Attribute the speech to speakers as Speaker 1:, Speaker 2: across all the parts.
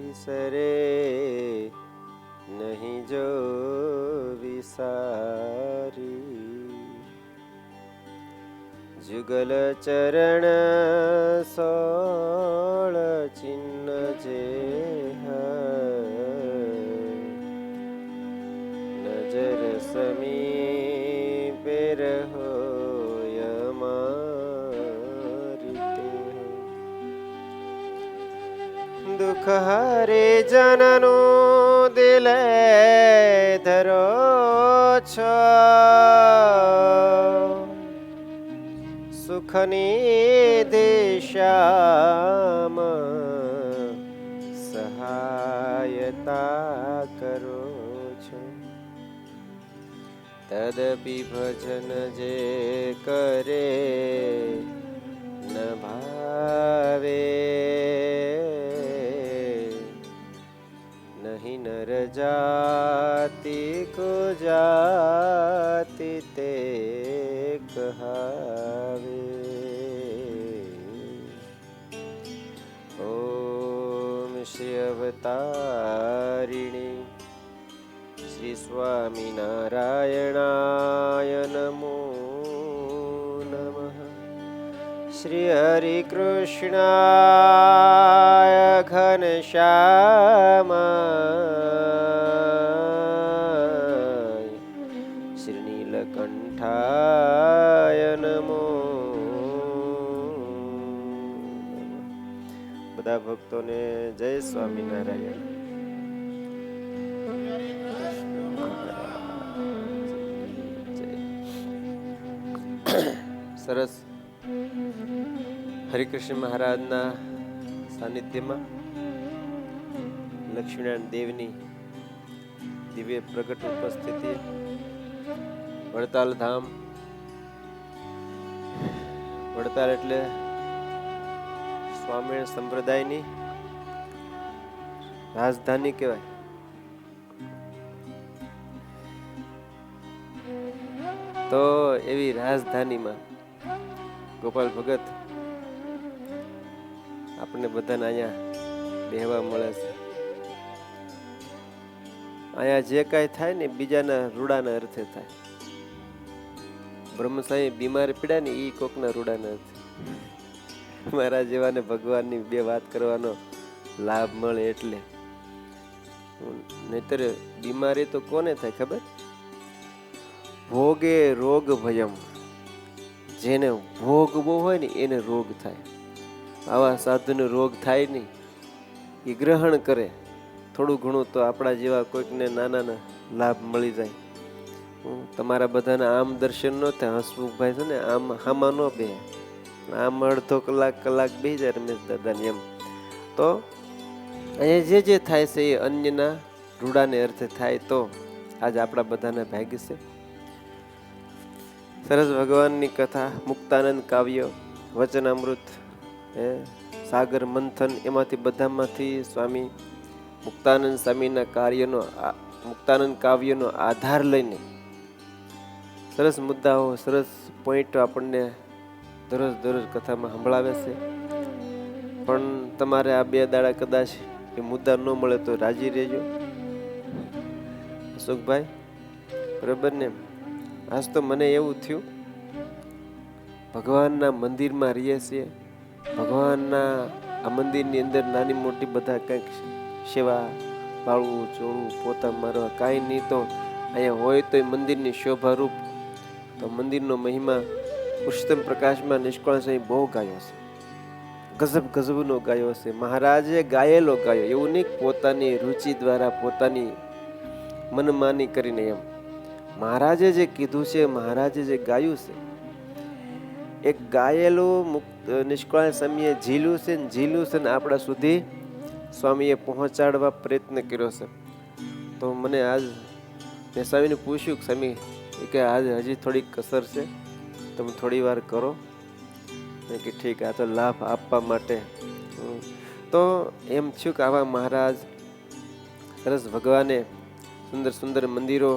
Speaker 1: વિસરે નહીં જો વિસારી. જુગલ ચરણ સોળ ચિહ્ન જે નજર સમીપે રહો દુઃખ હરે જનનો દિલે ધરો છો સુખની દિશામ સહાયતા કરો છો. તદપી ભજન જે કરે ન ભાવે નહીં નર જાતિ કો જાતિ તે કહાવે. ઓમ શ્રી અવતારિણી શ્રી સ્વામિનારાયણાય નમો નમઃ. શ્રી હરિ કૃષ્ણાય ઘનશ્યામાય શ્રી નીલકંઠાય નમો. બધા ભક્તોને જય સ્વામિનારાયણ. સરસ. હરિકૃષ્ણ મહારાજના સાનિધ્યમાં લક્ષ્મીનારાયણ દેવની દિવ્ય પ્રગટ ઉપસ્થિતિ વડતાલ ધામ. વડતાલ એટલે સ્વામિનારાયણ સંપ્રદાયની રાજધાની કહેવાય. તો એવી રાજધાનીમાં ગોપાલ ભગત આપણને બધાને અહીંયા બેહવા મળે છે. અહીંયા જે કાંઈ થાય ને બીજાના રૂડાના અર્થે થાય. બ્રહ્મસાઈ બીમાર પીડા ને એ કોકના રૂડાના અર્થે. મારા જેવાને ભગવાનની બે વાત કરવાનો લાભ મળે એટલે. નહીતર બીમારી તો કોને થાય ખબર? ભોગે રોગ ભયમ. જેને ભોગ બહુ હોય ને એને રોગ થાય. આવા સાધુને રોગ થાય નહીં. એ ગ્રહણ કરે થોડું ઘણું તો આપણા જેવા કોઈકને નાના લાભ મળી જાય. તમારા બધાના આમ દર્શન ન થાય. હસમુખભાઈ છે ને આમ હામાં ન બે, આમ અડધો કલાક બેસી જાય રમેશ દાદાને એમ. તો અહીંયા જે થાય છે એ અન્યના રૂડાને અર્થે થાય. તો આજ આપણા બધાના ભાગ્ય છે. સરસ ભગવાનની કથા, મુક્તાનંદ કાવ્ય, વચનામૃત, સાગર મંથન, એમાંથી બધામાંથી સ્વામી મુક્તાનંદ સ્વામીના કાર્યનો, મુક્તાનંદ કાવ્યનો આધાર લઈને સરસ મુદ્દાઓ, સરસ પોઈન્ટ આપણને દરરોજ કથામાં સંભળાવે છે. પણ તમારે આ બે દાડા કદાચ એ મુદ્દા ન મળે તો રાજી રહેજો અશોકભાઈ, બરાબર ને? આજ તો મને એવું થયું, ભગવાનના મંદિરમાં રહીએ છીએ, ભગવાનના આ મંદિરની અંદર નાની મોટી બધા કંઈક સેવા, પાળવું, ચોળવું, પોતા મારવા, કાંઈ નહીં તો અહીંયા હોય તો મંદિરની શોભારૂપ. તો મંદિરનો મહિમા પુરુષોત્તમ પ્રકાશમાં નિષ્કળ સાંઈ બહુ ગાયો છે, ગજબનો ગાયો છે. મહારાજે ગાયેલો ગાયો, એવું નહીં પોતાની રુચિ દ્વારા, પોતાની મનમાની કરીને એમ. મહારાજે જે કીધું છે, મહારાજે જે ગાયું છે, એક ગાયેલું મુક્ત નિષ્કળ સ્વામીએ ઝીલું છે ને આપણા સુધી સ્વામીએ પહોંચાડવા પ્રયત્ન કર્યો છે. તો મને આજ મેં સ્વામીને પૂછ્યું કે સ્વામી કે આજ હજી થોડીક કસર છે, તમે થોડી વાર કરો કે ઠીક. આ તો લાભ આપવા માટે. તો એમ થયું કે આવા મહારાજ સરસ ભગવાને સુંદર મંદિરો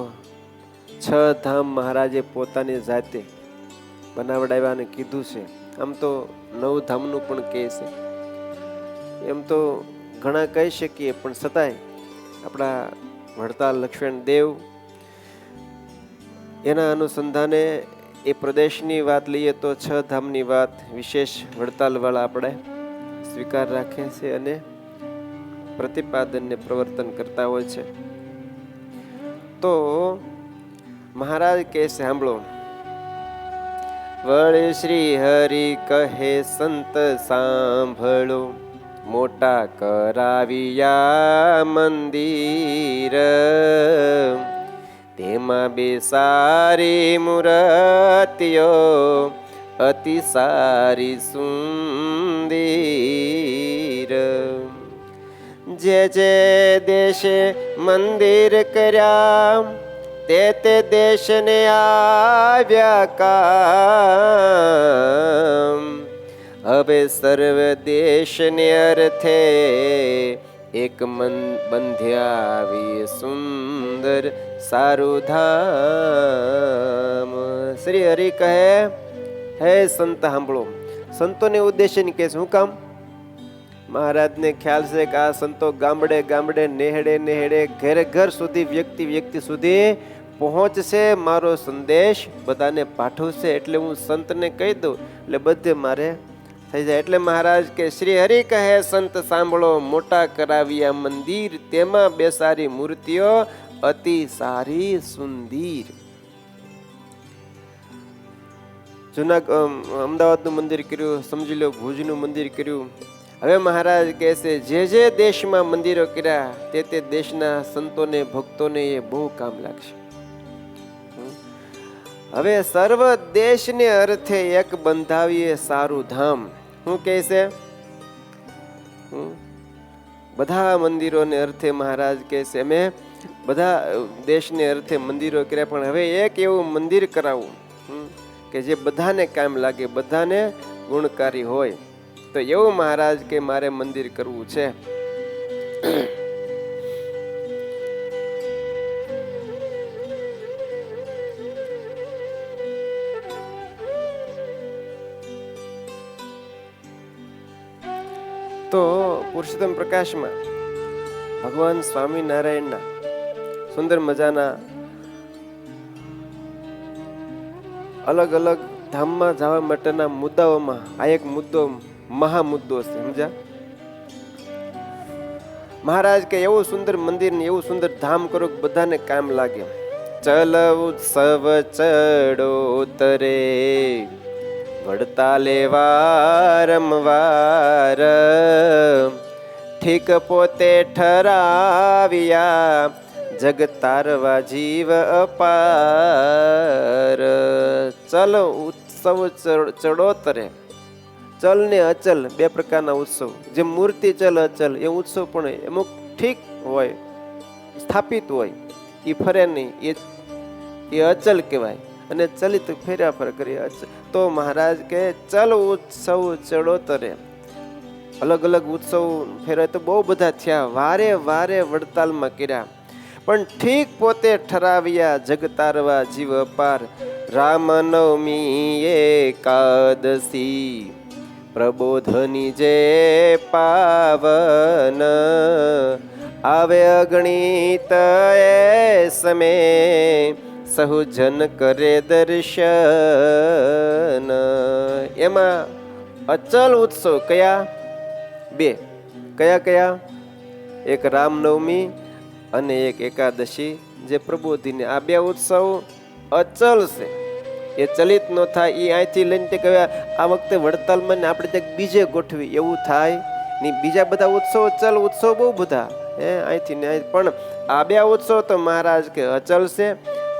Speaker 1: 6 ધામ મહારાજે પોતાની જાતે બનાવડાવ્યાને કીધું છે. આમ તો 9 ધામનું પણ કહે છે. એમ તો ઘણા કહી શકીએ, પણ છતાંય આપણા વડતાલ લક્ષ્મણ દેવ એના અનુસંધાને એ પ્રદેશની વાત લઈએ તો 6 ધામની વાત વિશેષ વડતાલવાળા આપણે સ્વીકાર રાખે છે અને પ્રતિપાદનને પ્રવર્તન કરતા હોય છે. તો મહારાજ કહે છે, સાંભળો. વળી શ્રી હરિ કહે સંત સાંભળો, મોટા કરાવિયા મંદિર, તેમાં બેસારી મૂર્તિઓ અતિ સારી સુંદર. જે જે દેશે મંદિર કર્યા તે દેશને આવ્યા કામ. હવે સર્વ દેશને અર્થે એક મન બંધ્યાવી સુંદર સારું ધામ. શ્રી હરિ કહે, હે સંત સાંભળો. સંતોને ઉદ્દેશ્ય કહે છે. શું કામ? મહારાજને ખ્યાલ છે કે આ સંતો ગામડે ગામડે નેહડે નેહડે ઘરે ઘર સુધી વ્યક્તિ સુધી પહોંચશે, મારો સંદેશ બધાને પાઠવશે, એટલે હું સંતને કહી દઉં એટલે બધે મારે થઈ જાય. એટલે મહારાજ કે શ્રી હરિ કહે સંત સાંભળો, મોટા કરાવ્યા મંદિર, તેમાં બેસારી મૂર્તિઓ અતિ સારી સુંદર. જૂના અમદાવાદનું મંદિર કર્યું, સમજી લો ભુજનું મંદિર કર્યું. હવે મહારાજ કહે છે, જે જે દેશમાં મંદિરો કર્યા તે દેશના સંતોને ભક્તોને એ બહુ કામ લાગશે. હવે સર્વ દેશને અર્થે એક બંધાવીએ સારું ધામ. શું કહે છે? બધા મંદિરોને અર્થે મહારાજ કહે છે, અમે બધા દેશને અર્થે મંદિરો કર્યા, પણ હવે એક એવું મંદિર કરાવું કે જે બધાને કામ લાગે, બધાને ગુણકારી હોય. તો એવું મહારાજ કે મારે મંદિર કરવું છે. તો પુરુષોત્તમ પ્રકાશમાં ભગવાન સ્વામિનારાયણના સુંદર મજાના અલગ અલગ ધામમાં જવા માટેના મુદ્દાઓમાં આ એક મુદ્દો મહામુદ્દો છે. સમજા? મહારાજ કે એવું સુંદર મંદિર ને એવું સુંદર ધામ કરો કે બધાને કામ લાગે. ચલ ઉત્સવ ચડો તરે વડતાલે વારંવાર, ઠીક પોતે ઠરાવ્યા જગતારવા જીવ અપાર. ચલ ઉત્સવ ચડોતરે. ચલ ને અચલ બે પ્રકારના ઉત્સવ. જે મૂર્તિ ચલ અચલ એ ઉત્સવ પણ અમુક ઠીક હોય, સ્થાપિત હોય, એ ફરે નહીં, એ અચલ કહેવાય. અને ચલિત ફેર્યા ફર કરી. તો મહારાજ કે ચલ ઉત્સવ ચડોતરે. અલગ અલગ ઉત્સવ ફેરવાય તો બહુ બધા થયા, વારે વારે વડતાલમાં કર્યા, પણ ઠીક પોતે ઠરાવ્યા જગતારવા જીવ અપાર. રામનવમી એકાદશી પ્રબોધની જે પાવન, આવે અગણિત એ સમે સહુજન કરે દર્શન. એમાં અચલ ઉત્સવ કયા? બે. કયા કયા? એક રામનવમી અને એક એકાદશી જે પ્રબોધિની. આ બે ઉત્સવ અચલ છે, એ ચલિત ન થાય. એ અહીંથી લઈને તે કહેવાય આ વખતે વડતાલમાં ને આપણે ક્યાંક બીજે ગોઠવી, એવું થાય નહીં. બીજા બધા ઉત્સવ ચલ ઉત્સવ બહુ બધા અહીંથી ને પણ આ બે ઉત્સવ તો મહારાજ કે અચલ છે.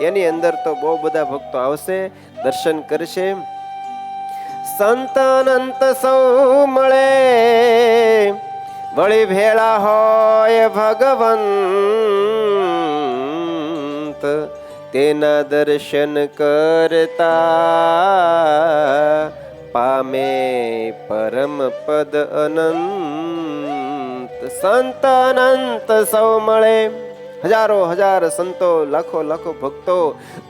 Speaker 1: એની અંદર તો બહુ બધા ભક્તો આવશે, દર્શન કરશે. સંત અનંત સૌ મળે, વળી ભેળા હોય ભગવંત, તેના દર્શન કરતા પામે પરમ પદ અનંત. સંત અનંત સૌ મળે, હજારો હજાર સંતો, લાખો લાખો ભક્તો,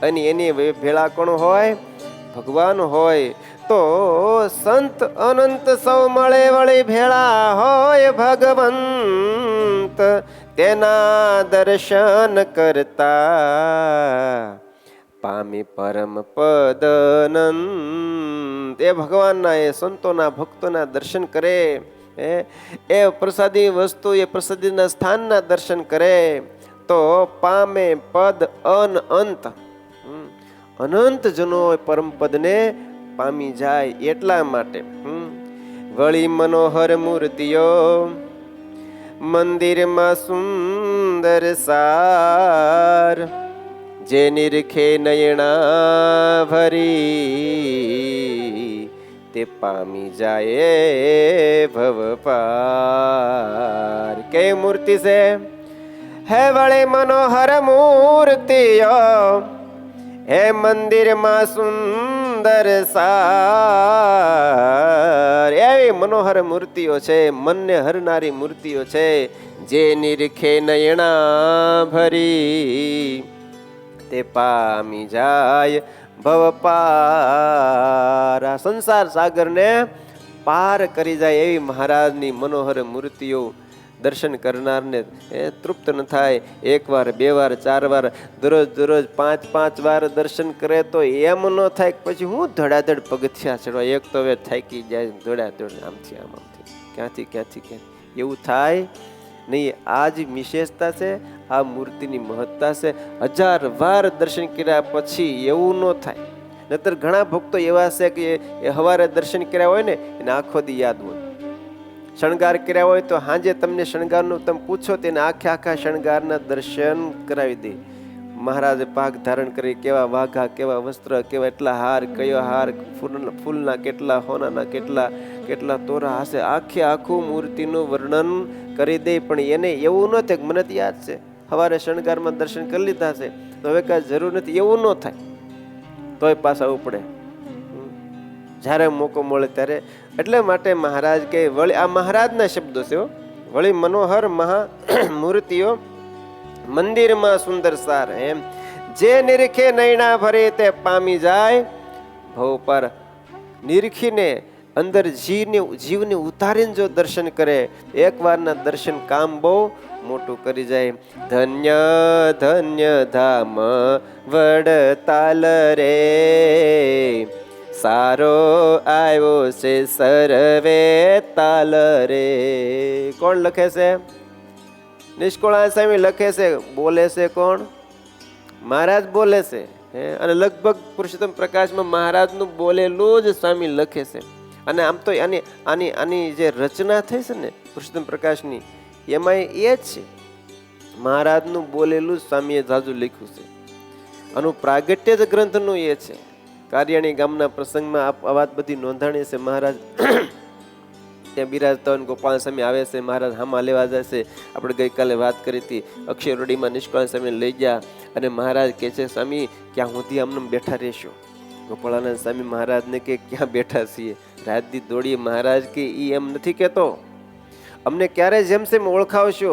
Speaker 1: અને એની ભેળા કોણ હોય? ભગવાન હોય તો સંત અનંત સૌ મળે વળી ભેળા હોય ભગવંત તેના દર્શન કરતા પામી પરમ પદનંત. એ ભગવાનના એ સંતોના ભક્તોના દર્શન કરે, એ પ્રસાદી વસ્તુ એ પ્રસાદીના સ્થાનના દર્શન કરે તો પામે પદ અનંત. અનંત જનો પરમ પદને પામી જાય. એટલા માટે વળી મનોહર મૂર્તિઓ મંદિરમાં સુંદર સાર જે નિરખે નયણા ભરી તે પામી જાય ભવ પાર. કઈ મૂર્તિ છે? હે વળી મનોહર મૂર્તિઓ હે મંદિરમાં સુંદર સાર. એવી મનોહર મૂર્તિઓ છે, મનને હરનારી મૂર્તિઓ છે, જે નિરખે નયણા ભરી તે પામી જાય ભવ પાર. આ સંસાર સાગરને પાર કરી જાય એવી મહારાજની મનોહર મૂર્તિઓ દર્શન કરનારને તૃપ્ત ન થાય. એક વાર, બે વાર, ચાર વાર, દરરોજ દરરોજ 5-5 વાર દર્શન કરે તો એમ ન થાય પછી હું ધડાધડ પગથિયા ચડવા. એક તો હવે થાકી જાય, ધડાધડ આમથી આમથી ક્યાંથી એવું થાય નહીં. આ જ વિશેષતા છે, આ મૂર્તિની મહત્તા છે. 1000 વાર દર્શન કર્યા પછી એવું ન થાય. નહીતર ઘણા ભક્તો એવા છે કે એ સવારે દર્શન કર્યા હોય ને એને આખો દી યાદ હોય. શણગાર કર્યા હોય તો સાંજે તમને શણગારનું તમે પૂછો તેને આખા શણગારના દર્શન કરાવી દે. મહારાજે પાક ધારણ કરી, કેવા વાઘા, કેવા વસ્ત્ર, કેવા એટલા હાર, કયો હાર, ફૂલના કેટલા, હોનાના કેટલા તોરા હશે, આખું મૂર્તિનું વર્ણન કરી દે. પણ એને એવું ન થાય કે મને તો યાદ છે, સવારે શણગારમાં દર્શન કરી લીધા છે તો હવે કાંઈ જરૂર નથી, એવું ન થાય. તોય પાછા ઉપડે જ્યારે મોકો મળે ત્યારે. એટલે માટે મહારાજ કે વળી, આ મહારાજના શબ્દો છે, વળી મનોહર મહા મૂર્તિઓ મંદિરમાં સુંદર સાર. એમ જે નિરખે નયણા ભરે તે પામી જાય ભવ પર. નિરખીને અંદર જીવને ઉતારીને જો દર્શન કરે, એકવારના દર્શન કામ બહુ મોટું કરી જાય. ધન્ય ધન્ય ધામ વડતાલ રે, સારો આવ્યો છે સર્વે તાલ રે. કોણ લખે છે? નિષ્કુળાનંદ સ્વામી લખે છે. બોલે છે કોણ? મહારાજ બોલે છે. અને લગભગ પુરુષોત્તમ પ્રકાશમાં મહારાજનું બોલેલું જ સ્વામી લખે છે. અને આમ તો આની જે રચના થઈ છે ને પુરુષોત્તમ પ્રકાશની, એમાં એ જ છે. મહારાજનું બોલેલું જ સ્વામીએ જાજુ લખ્યું છે. આનું પ્રાગટ્ય જ ગ્રંથનું એ છે. કારિયાણી ગામના પ્રસંગમાં આ વાત બધી નોંધાણી છે. મહારાજ ત્યાં બિરાજતા હોય, ગોપાલ સ્વામી આવે છે, મહારાજ હામાં લેવા જાય છે. આપણે ગઈકાલે વાત કરી હતી. અક્ષયરોડીમાં નિષ્કાળ સ્વામીને લઈ ગયા અને મહારાજ કહે છે, સ્વામી ક્યાં સુધી આમને બેઠા રહેશો? ગોપાળાનંદ સ્વામી મહારાજને કે ક્યાં બેઠા છીએ, રાતદી દોડીએ. મહારાજ કે ઈ એમ નથી કહેતો, અમને ક્યારે જેમ સેમ ઓળખાવશો.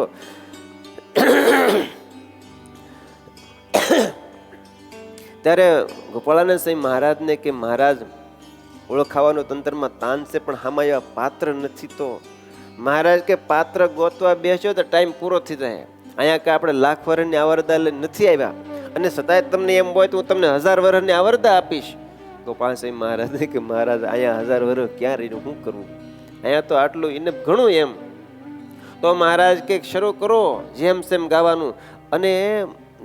Speaker 1: ત્યારે ગોપાળાનંદ સ્વામી મહારાજને કે મહારાજ ઓળખાવાનું તંત્રમાં તાન છે, પણ આમાં એવા પાત્ર નથી. તો મહારાજ કે પાત્ર ગોતવા બેસ્યો તો ટાઈમ પૂરો થઈ જાય. અહીંયા કે આપણે લાખ વર્ષની આવરદા નથી આવ્યા, અને છતાંય તમને એમ હોય તો હું તમને 1000 વર્ષની આવરદા આપીશ. ગોપાલ સ્વામી મહારાજને કે મહારાજ અહીંયા 1000 વર્ષ ક્યાં રહીને શું કરવું, અહીંયા તો આટલું એને ઘણું એમ. તો મહારાજ કે શરૂ કરો જેમ સેમ ગાવાનું. અને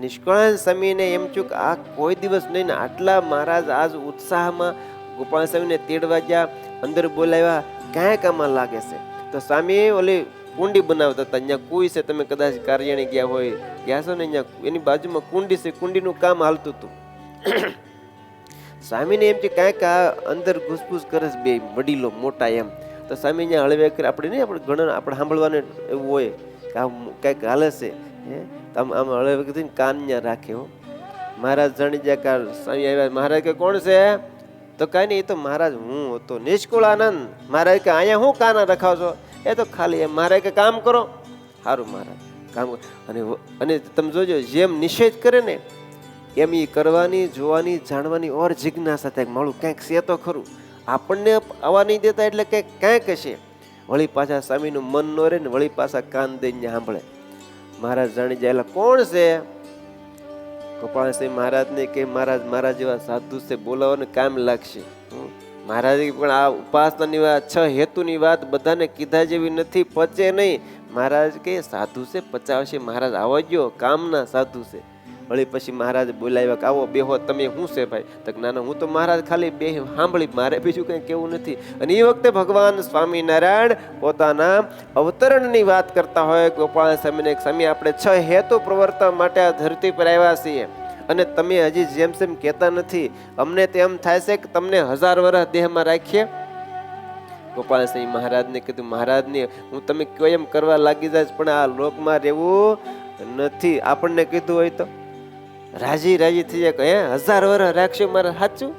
Speaker 1: નિષ્કાળાનંદ સ્વામીને એમ થયું કે આ કોઈ દિવસ નહીં ને આટલા મહારાજ આજ ઉત્સાહમાં ગોપાલ સ્વામીને તેડવા ગયા, અંદર બોલાવ્યા, ક્યાંય કામમાં લાગે છે. તો સ્વામી ઓલી કુંડી બનાવતા હતા. અહીંયા કુઈ છે, તમે કદાચ કાર્યાણી ગયા હોય, ગયા છો ને, અહીંયા એની બાજુમાં કુંડી છે, કુંડીનું કામ હાલતું હતું. સ્વામીને એમ કે કાંઈક આ અંદર ઘૂસપૂસ કરે છે બે વડીલો મોટા એમ. તો સ્વામી અહીંયા હળવે કરે, આપણે નહીં, આપણે ઘણા આપણે સાંભળવાનું એવું હોય કે આ કાંઈક હાલે છે, આમ હળવે કરીને કાન ત્યાં રાખે. હો મહારાજ જાણી જાય કે સ્વામી આવ્યા. મહારાજ કે કોણ છે? તો કાંઈ નહીં, એ તો મહારાજ હું હતો નિષ્કુળાનંદ. મહારાજ કે અહીંયા હું કાના રખાવશો? એ તો ખાલી એમ. મહારાજ કે કામ કરો. સારું મહારાજ કામ. અને તમે જોજો જેમ નિષેધ કરે ને એમ એ કરવાની, જોવાની, જાણવાની ઓર જિજ્ઞાસા થાય. મારું ક્યાંક છે તો ખરું, આપણને આવવા નહીં દેતા એટલે ક્યાંક હશે. વળી પાછા સ્વામીનું મન ન રહે ને વળી પાછા કાન દઈને સાંભળે. મહારાજ જાણી જાય કોણ છે. ગોપાલસિંહ મહારાજને કે મહારાજ મારા જેવા સાધુ છે, બોલાવોને કામ લાગશે. મહારાજ પણ આ ઉપાસનાની વાત, 6 હેતુની વાત બધાને કીધા જેવી નથી, પચે નહીં. મહારાજ કે સાધુ છે, પચાવશે. મહારાજ આવો ગયો, કામના સાધુ છે. વળી પછી મહારાજ બોલાવ્યા કે આવો બેહો, તમે શું છે ભાઈ? તો ના ના, હું તો મહારાજ ખાલી બે સાંભળી, મારે બીજું કંઈ કેવું નથી. અને એ વખતે ભગવાન સ્વામિનારાયણ પોતાના અવતરણની વાત કરતા હોય. ગોપાલ સ્વામીને સ્વામી, આપણે 6 હેતુ પ્રવર્તવા માટે આ ધરતી પર આવ્યા છીએ, અને તમે હજી જેમ તેમ કહેતા નથી. અમને તેમ થાય છે કે તમને 1000 વર્ષ દેહમાં રાખીએ. ગોપાલસિંહ મહારાજને કીધું, મહારાજને હું તમે કયો એમ કરવા લાગી જાય, પણ આ લોકમાં રહેવું નથી. આપણને કીધું હોય તો રાજી રાજી થઈ જાય કે 1000 વર્ષ રાખશો મારે, સાચું.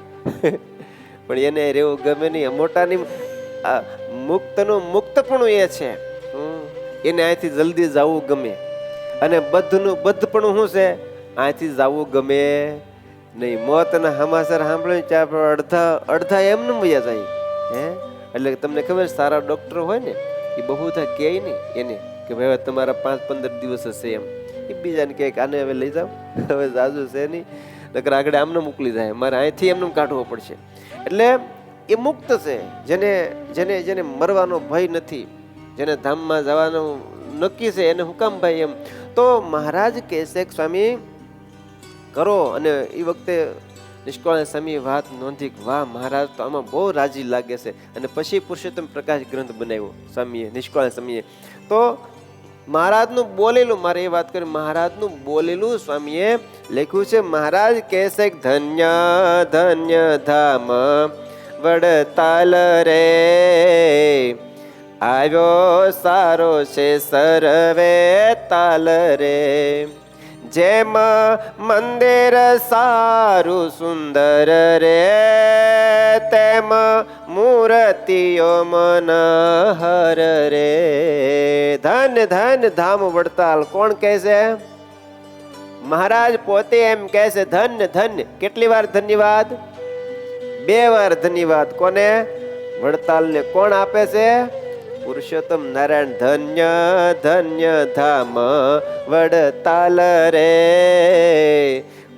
Speaker 1: પણ એને રહેવું ગમે નહીં. મોટાની મુક્તનું મુક્તપણું એ છે, એને અહીંથી જલ્દી જવું ગમે. અને બધનું બધપણું શું છે? અહીંથી જવું ગમે નહીં. મોતના સમાચાર સાંભળીને ત્યાં અડધા એમને વયા જાય. એટલે તમને ખબર, સારા ડોક્ટર હોય ને એ બહુ બધા કહે નહીં એને કે ભાઈ તમારા 5-15 દિવસ હશે એમ. એ બીજાને કહે કે આને હવે લઈ જાઓ, હવે જાજુ છે નહીં, નકર આગળ આમને મોકલી જાય, મારે અહીંથી એમને કાઢવો પડશે. એટલે એ મુક્ત છે, જેને જેને જેને મરવાનો ભય નથી, જેને ધામમાં જવાનું નક્કી છે, એને હું કામ ભાઈ એમ. તો મહારાજ કહેશે કે સ્વામી કરો. અને એ વખતે નિષ્કાળ સ્વામી વાત નોંધી, વાહ મહારાજ તો આમાં બહુ રાજી લાગે છે. અને પછી પુરુષોત્તમ પ્રકાશ ગ્રંથ બનાવ્યો સ્વામીએ, નિષ્કાળ સ્વામીએ. તો મહારાજનું બોલેલું, મારે એ વાત કરી, મહારાજનું બોલેલું સ્વામીએ લખ્યું છે. મહારાજ કહેશે ધન્ય ધન્ય ધામ વડતાલ રે, આવ્યો સારો છે સર્વે તાલ રે. જેમ મંદિર સારું સુંદર રે, તેમ મૂર્તિઓ મનહર રે. ધન ધન ધામ વડતાલ. કોણ કહે છે? મહારાજ પોતે એમ કહે છે. ધન્ય ધન્ય. કેટલી વાર ધન્યવાદ? 2 વાર ધન્યવાદ. કોને? વડતાલને. કોણ આપે છે? પુરુષોત્તમ નારાયણ. ધન્ય ધન્ય ધામ વડતાલ રે.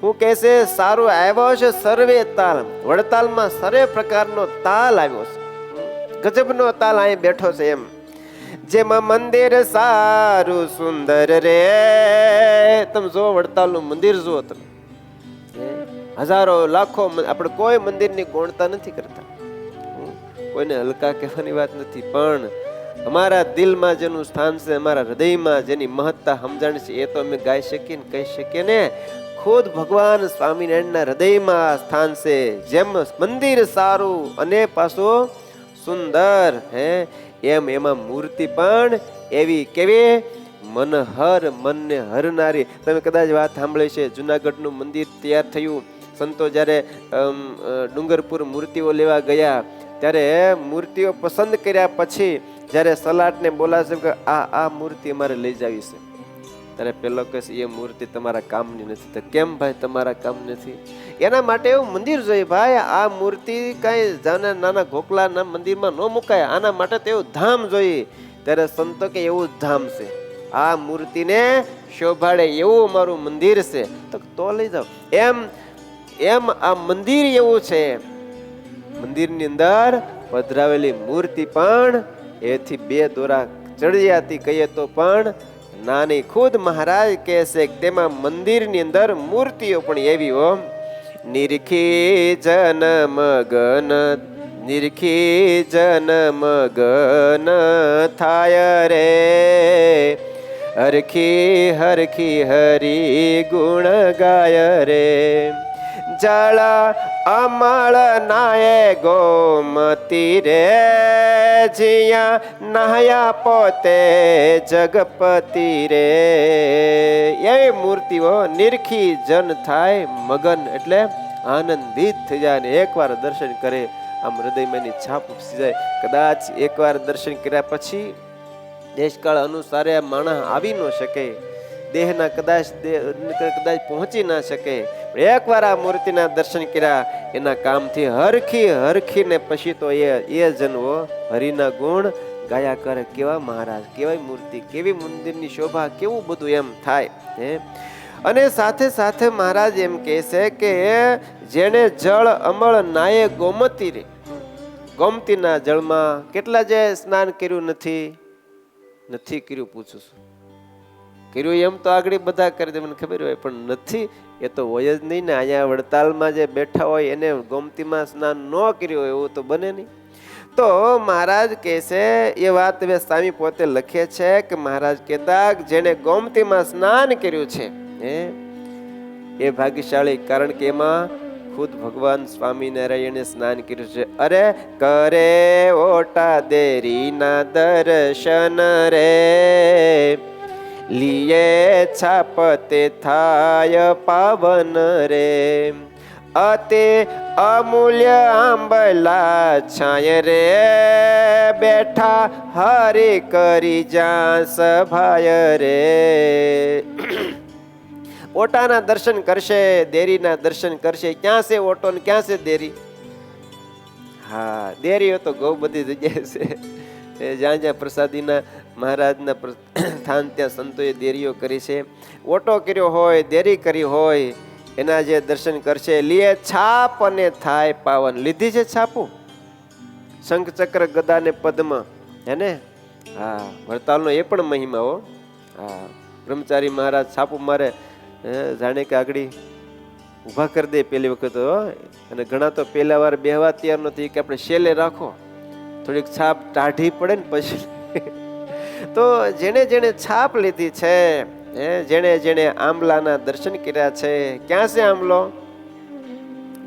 Speaker 1: હું કહે છે? સારું આવ્યો છે સર્વે તાલ. વડતાલમાં સર્વે પ્રકારનો તાલ આવ્યો છે, ગજબનો તાલ અહીં બેઠો છે એમ. જેમાં મંદિર સારું સુંદર રે. તમે જો વડતાલનું મંદિર જુઓ, તમે હજારો લાખો, આપણે કોઈ મંદિરની ગણતા નથી કરતા, કોઈને હલકા કહેવાની વાત નથી, પણ અમારા દિલમાં જેનું સ્થાન છે, અમારા હૃદયમાં જેની મહત્તા સમજણ છે, એ તો અમે ગાઈ શકીએ ને કહી શકીએ ને. ખુદ ભગવાન સ્વામિનારાયણના હૃદયમાં સ્થાન છે. જેમ મંદિર સારું અને પાછું સુંદર, એમ એમાં મૂર્તિ પણ એવી કેવી મનહર, મનને હરનારી. તમે કદાચ વાત સાંભળી છે, જુનાગઢનું મંદિર તૈયાર થયું, સંતો જ્યારે ડુંગરપુર મૂર્તિઓ લેવા ગયા, ત્યારે મૂર્તિઓ પસંદ કર્યા પછી જ્યારે સલાટને બોલાશે કે આ મૂર્તિ અમારે લઈ જવી છે, ત્યારે પેલો કહે છે એ મૂર્તિ તમારા કામની નથી. તો કેમ ભાઈ તમારા કામ નથી? એના માટે એવું મંદિર જોઈએ ભાઈ. આ મૂર્તિ કઈ નાના ગોખલાના મંદિરમાં ન મુકાય, આના માટે તો એવું ધામ જોઈએ. ત્યારે સંતો કે એવું જ ધામ છે, આ મૂર્તિને શોભાડે એવું અમારું મંદિર છે, તો લઈ જાઓ. એમ આ મંદિર એવું છે. મંદિરની અંદર પધરાવેલી મૂર્તિ પણ એથી 2 દોરા ચડિયાતી કહીએ તો પણ નાની. ખુદ મહારાજ કહે છે કે તેમાં મંદિરની અંદર મૂર્તિઓ પણ એવી હો. નિરખી જન્મ ગન, નિરખી જન્મ ગન થાય રે, હરખી હરખી હરી ગુણ ગાય રે. જળ અમળ નાય ગોમતી રે, જીયા નાયા પોતે જગપતિ રે. એવી મૂર્તિઓ નિરખી જન થાય મગન, એટલે આનંદિત થઈ જાય. ને એકવાર દર્શન કરે આમ હૃદયમાં એની છાપ ઉપસી જાય. કદાચ એકવાર દર્શન કર્યા પછી દેશકાળ અનુસારે આ માણસ આવી ન શકે. દેહના કદાચ પહોંચી ના શકે, એકવાર આ મૂર્તિના દર્શન કર્યા એના કામથી હરખીને પછી તો એ જન્મો હરિના ગુણ ગાયા કરે. કેવા મહારાજ, કેવાય મૂર્તિ, કેવી મંદિરની શોભા, કેવું બધું એમ થાય હે. અને સાથે સાથે મહારાજ એમ કહે છે કે જેણે જળ અમળ નાયે ગોમતી રે, ગોમતીના જળમાં કેટલા જે સ્નાન કર્યું નથી કર્યું, પૂછું છું. કર્યું એમ તો આગળ બધા કરી દે, મને ખબર હોય, પણ નથી એ તો હોય જ નહીં ને. અહીંયા વડતાલમાં જે બેઠા હોય એને ગોમતીમાં સ્નાન ન કર્યું હોય એવું તો બને નહીં. તો મહારાજ કહે છે એ વાત હવે સ્વામી પોતે લખે છે કે મહારાજ કહેતા જેને ગોમતીમાં સ્નાન કર્યું છે એ ભાગ્યશાળી, કારણ કે એમાં ખુદ ભગવાન સ્વામિનારાયણે સ્નાન કર્યું છે. અરે કરે ઓટા દેરીના દર્શન રે, લીએ છાપતે થાય પાવન રે, અતે અમૂલ્ય આંબલા છાય રે, બેઠા હરે કરી જા સભાય રે. ઓટાના દર્શન કરશે, દેરીના દર્શન કરશે. ક્યાં છે ઓટો ને ક્યાં છે દેરી? હા, દેરીઓ તો બહુ બધી જગ્યાએ છે. જ્યાં જ્યાં પ્રસાદીના મહારાજના સ્થાન ત્યાં સંતોએ દેરીઓ કરી છે. ઓટો કર્યો હોય, દેરી કરી હોય, એના જે દર્શન કરશે. લીએ છાપ અને થાય પાવન. લીધી છે છાપું, શંખ ચક્ર ગદા ને પદ્મ, હે ને? હા, વડતાલનો એ પણ મહિમા હો. હા, બ્રહ્મચારી મહારાજ છાપું મારે જાણે કે આગળ ઊભા કરી દે પેલી વખત. અને ઘણા તો પહેલા વાર બેહવા તૈયાર નથી કે આપણે શેલે રાખો, થોડીક છાપ ટાઢી પડે ને પછી. તો જેણે છાપ લીધી છે, જેણે આંબલાના દર્શન કર્યા છે. ક્યાં છે આંબલો?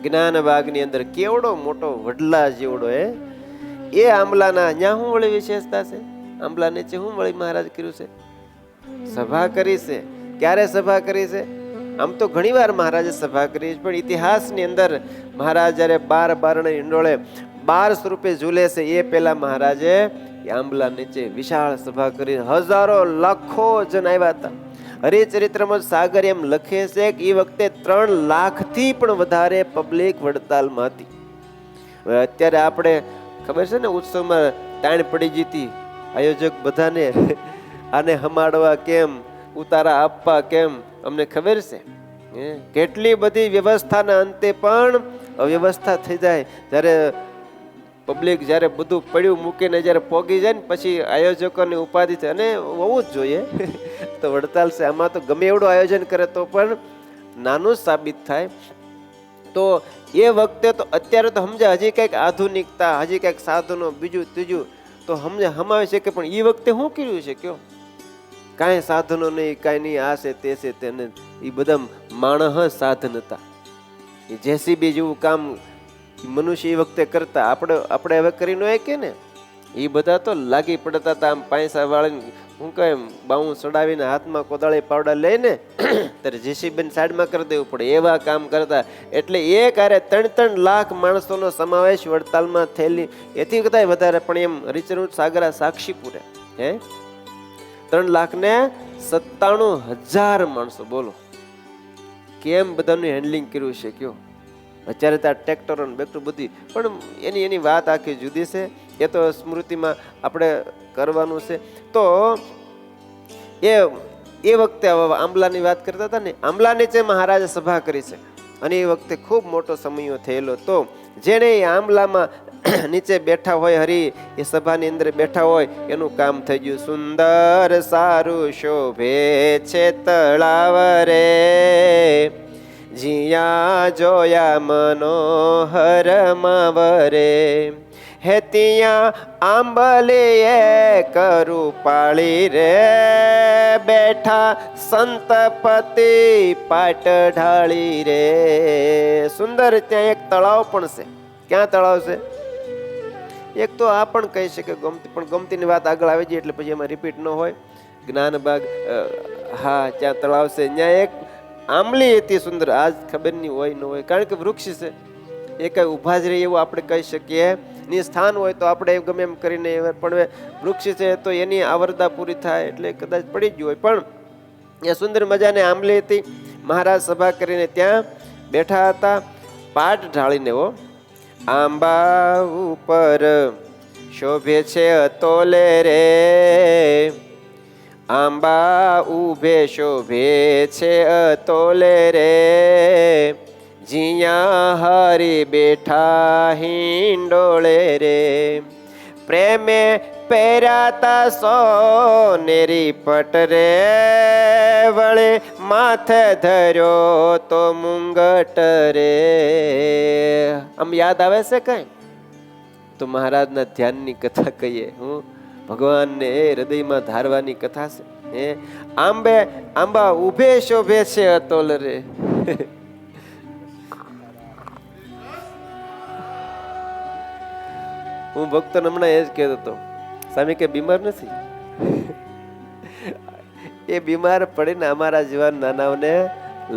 Speaker 1: જ્ઞાન બાગની અંદર કેવડો મોટો વડલા જેવડો એ આંબલાના. ત્યાં શું વળી વિશેષતા છે? આંબલા નીચે શું વળી મહારાજ કર્યું છે? સભા કરી છે. ક્યારે સભા કરી છે? આમ તો ઘણી વાર મહારાજે સભા કરી, પણ ઇતિહાસની અંદર મહારાજ જયારે 12 બારણે હિંડોળે 12 સ્વરૂપે ઝૂલે છે એ પહેલા મહારાજે આંબલા નીચે વિશાળ સભા કરી. હજારો લાખો જન આવ્યા હતા. હરિચરિત્રમાં સાગર એમ લખે છે કે એ વખતે 3 લાખથી પણ વધારે પબ્લિક વડતાલમાં હતી. અત્યારે આપણે ખબર છે ને ઉત્સવમાં તાણ પડી જતી, આયોજક બધાને આને હમાડવા કેમ, ઉતારા આપવા કેમ, અમને ખબર છે. કેટલી બધી વ્યવસ્થાના અંતે પણ અવ્યવસ્થા થઈ જાય. જ્યારે પબ્લિક જ્યારે બધું પડ્યું મૂકીને જ્યારે પોગી જાય ને પછી આયોજકોની ઉપાધિ છે. અને હોવું જ જોઈએ. તો વડતાલ છે આમાં તો ગમે એવડું આયોજન કરે તો પણ નાનું સાબિત થાય. તો એ વખતે તો અત્યારે તો સમજે હજી કંઈક આધુનિકતા, હજી કંઈક સાધનો, બીજું ત્રીજું તો હમાવે છે કે પણ એ વખતે શું કર્યું છે કયો? કાંઈ સાધનો નહીં, કાંઈ નહીં, આ છે તે છે તેને. એ બધા માણસ સાધન હતા. એ જેસીબી જેવું કામ મનુષ્ય એ વખતે કરતા. આપણે હવે કરી ન કે ને, એ બધા તો લાગી પડતા હતા. આમ પૈસા વાળીને હું કહે બાઉં ચડાવીને હાથમાં કોદાળી પાવડા લઈને ત્યારે જેસીબી સાઈડમાં કરી દેવું પડે, એવા કામ કરતા. એટલે એ કાર્ય 3 લાખ માણસોનો સમાવેશ વડતાલમાં થયેલી, એથી કદાચ વધારે. પણ એમ હરિચરણ સાગરા સાક્ષી પૂરે 3,97,000 માણસો. બોલો કેમ બધાનું હેન્ડલિંગ કર્યું છે કયો? અત્યારે તો આ ટ્રેક્ટરો બેક્ટર બધી, પણ એની વાત આખી જુદી છે. એ તો સ્મૃતિમાં આપણે કરવાનું છે. તો એ વખતે આંબલાની વાત કરતા હતા ને, આંબલા નીચે મહારાજે સભા કરી છે. અને એ વખતે ખૂબ મોટો સમયો થયેલો. તો જેણે આંબલામાં નીચે બેઠા હોય, હરી એ સભાની અંદર બેઠા હોય, એનું કામ થઈ ગયું. સુંદર સારું શોભે છે તળાવ રે, જીયા જોયા મનોહર માવરે, હે ત્યાં આંબલે કરું પાળી રે, બેઠા સંતપતિ પાટ ઢાળી રે. સુંદર ત્યાં એક તળાવ પણ છે. ક્યાં તળાવ છે? એક તો આ પણ કહી શકે ગમતી, પણ ગમતીની વાત આગળ આવી જાય એટલે પછી એમાં રિપીટ ન હોય. જ્ઞાનબાગ, હા ત્યાં તળાવ છે. ત્યાં એક આંબલી હતી સુંદર. આજ ખબર નહીં હોય ન હોય, કારણ કે વૃક્ષ છે. એ કઈ ઉભા જ રહે એવું આપણે કહી શકીએ. ની સ્થાન હોય તો આપણે ગમે એમ કરીને, પણ વૃક્ષ છે તો એની આવરદા પૂરી થાય એટલે કદાચ પડી જ હોય. પણ એ સુંદર મજાની આંબલી હતી. મહારાજ સભા કરીને ત્યાં બેઠા હતા, પાટ ઢાળીને. આંબા ઉપર શોભે છે અતોલે રે, આંબા ઉભે શોભે છે અતોલે રે, જીયા હરી બેઠા હિંડોળે રે, પ્રેમે પહેરાતા સોનેરી પટ રે, વળે માથે ધર્યો તો મુંગટ રે. આમ યાદ આવે છે કઈ? તો મહારાજના ધ્યાનની કથા કહીએ. હું ભગવાનને હૃદયમાં ધારવાની કથા છે. હે આંબે આંબા ઉભે શોભે છે અતોલ રે. હું ભક્તો હમણાં એ જ કહેતો હતો, સ્વામી કે બીમાર નથી. એ બીમાર પડીને અમારા જેવા નાનાઓને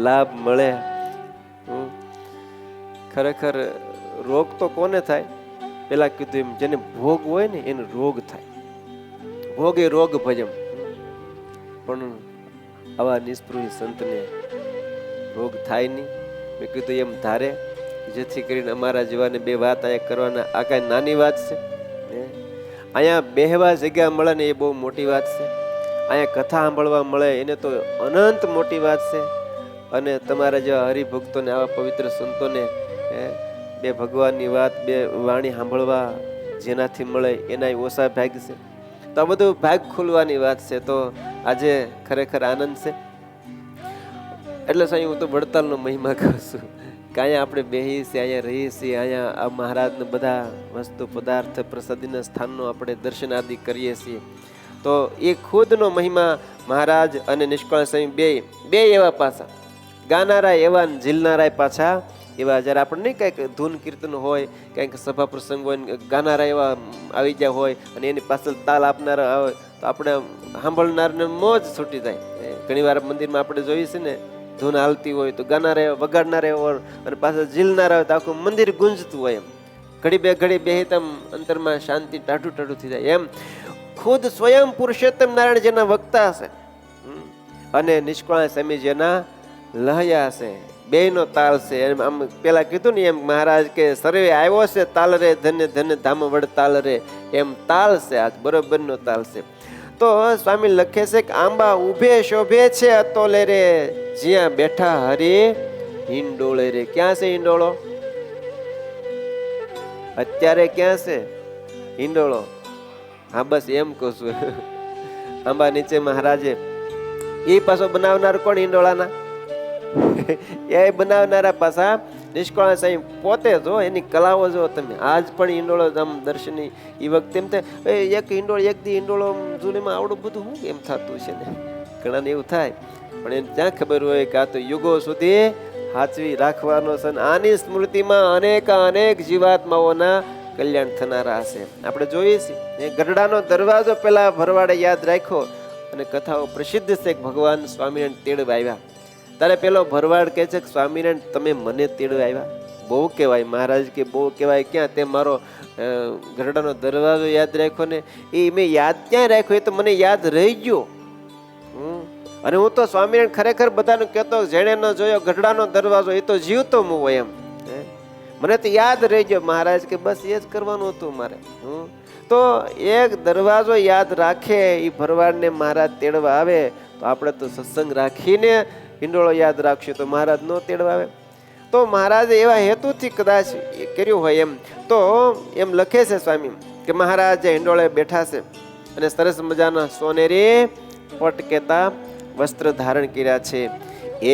Speaker 1: લાભ મળે. ખરેખર રોગ તો કોને થાય? પેલા કીધું એમ, જેને ભોગ હોય ને એને રોગ થાય. ભોગ એ રોગ ભજમ. પણ આવા નિષ્પૃહી સંતને રોગ થાય નહીં. મેં કીધું એમ ધારે, જેથી કરીને અમારા જેવાને બે વાત અહીંયા કરવાના. આ કાંઈ નાની વાત છે? અહીંયા બેહવા જગ્યા મળે ને એ બહુ મોટી વાત છે. અહીંયા કથા સાંભળવા મળે એને તો અનંત મોટી વાત છે. અને તમારા જેવા હરિભક્તોને, આવા પવિત્ર સંતોને બે ભગવાનની વાત, બે વાણી સાંભળવા જેનાથી મળે એના ઓછા ભાગ છે. તો આ બધું ભાગ ખુલવાની વાત છે. તો આજે ખરેખર આનંદ છે. એટલે સાહેબ હું તો વડતાલનો મહિમા કહું છું કે અહીંયા આપણે બેહીએ છીએ, અહીંયા રહીએ છીએ, અહીંયા આ મહારાજને બધા વસ્તુ પદાર્થ પ્રસાદીના સ્થાનનો આપણે દર્શન આદિ કરીએ છીએ. તો એ ખુદનો મહિમા મહારાજ અને નિષ્કાળ સ્વામી બે એવા પાછા ગાનારા એવા, ઝીલનારા પાછા એવા. જ્યારે આપણે નહીં કંઈક ધૂન કીર્તન હોય, કંઈક સભા પ્રસંગ હોય, ગાનારા એવા આવી ગયા હોય અને એની પાછળ તાલ આપનારા હોય તો આપણે સાંભળનારને મોજ છૂટી જાય. ઘણી વાર મંદિરમાં આપણે જોઈએ છીએ ને, ધૂન હાલતી હોય તો ગાનારા એવા, વગાડનારા એવા અને પાછળ ઝીલનારા હોય તો આખું મંદિર ગુંજતું હોય. એમ ઘડી બે તમ અંતરમાં શાંતિ ટાઢું ટાઢું થઈ જાય. એમ ખુદ સ્વયં પુરુષોત્તમ નારાયણ જેના વક્તા છે અને નિષ્કાળ સ્વામી જેના લહયા છે, બેયનો તાલ છે. આમ પેલા કીધું ને એમ મહારાજ કે સર્વે આવ્યો છે તાલ રે, ધન્ય ધન્ય ધામ વડ તાલ રે. એમ તાલ છે, આજ બરોબરનો તાલ છે. તો સ્વામી લખે છે કે આંબા ઉભે શોભે છે અતોલે રે, જ્યાં બેઠા હરી હિંડોળે રે. ક્યાં છે હિંડોળો? અત્યારે ક્યાં છે હિંડોળો? હા બસ એમ કહું છું. આંબા નીચે મહારાજે એ પાછો બનાવનાર કોણ હિંડોળાના? એ બનાવનારા પાછા નિષ્કાળ સાહેબ પોતે જો. એની કલાઓ જો તમે. આજ પણ હિંડોળો આમ દર્શની એ વખતે એમ થાય એક હિંડોળ એક દી હિંડોળો જૂનીમાં આવડું બધું શું એમ થતું છે ને, ઘણાને એવું થાય. પણ એને ત્યાં ખબર હોય કે આ તો યુગો સુધી સાચવી રાખવાનો છે. આની સ્મૃતિમાં અનેક જીવાત્માઓના કલ્યાણ થનારા હશે. આપણે જોઈએ છીએ ગઢડાનો દરવાજો પેલા ભરવાડે યાદ રાખ્યો અને કથાઓ પ્રસિદ્ધ છે કે ભગવાન સ્વામિનારાયણ તેડવા આવ્યા. તારે પેલો ભરવાડ કહે છે કે સ્વામિનારાયણ તમે મને તેડવા આવ્યા. બહુ કહેવાય. મહારાજ કે બહુ કહેવાય ક્યાં? તે મારો ગઢડાનો દરવાજો યાદ રાખ્યો ને. એ મેં યાદ ક્યાં રાખ્યો? એ તો મને યાદ રહી ગયો. અને હું તો સ્વામિનારાયણ ખરેખર બધાને કહેતો, જેણે ન જોયો ગઢડાનો દરવાજો એ તો જીવતો હું હોય એમ. મને તો યાદ રહી ગયો. મહારાજ કે બસ એ જ કરવાનું હતું મારે. તો એક દરવાજો યાદ રાખે એ ભરવાડને મહારાજ તેડવા આવે તો આપણે તો સત્સંગ રાખીને હિંડોળો યાદ રાખશું તો મહારાજ નો તેડવા આવે. તો મહારાજે એવા હેતુથી કદાચ કર્યું હોય એમ. તો એમ લખે છે સ્વામી કે મહારાજ હિંડોળે બેઠા છે અને સરસ મજાના સોનેરી પટકેતા વસ્ત્ર ધારણ કર્યા છે.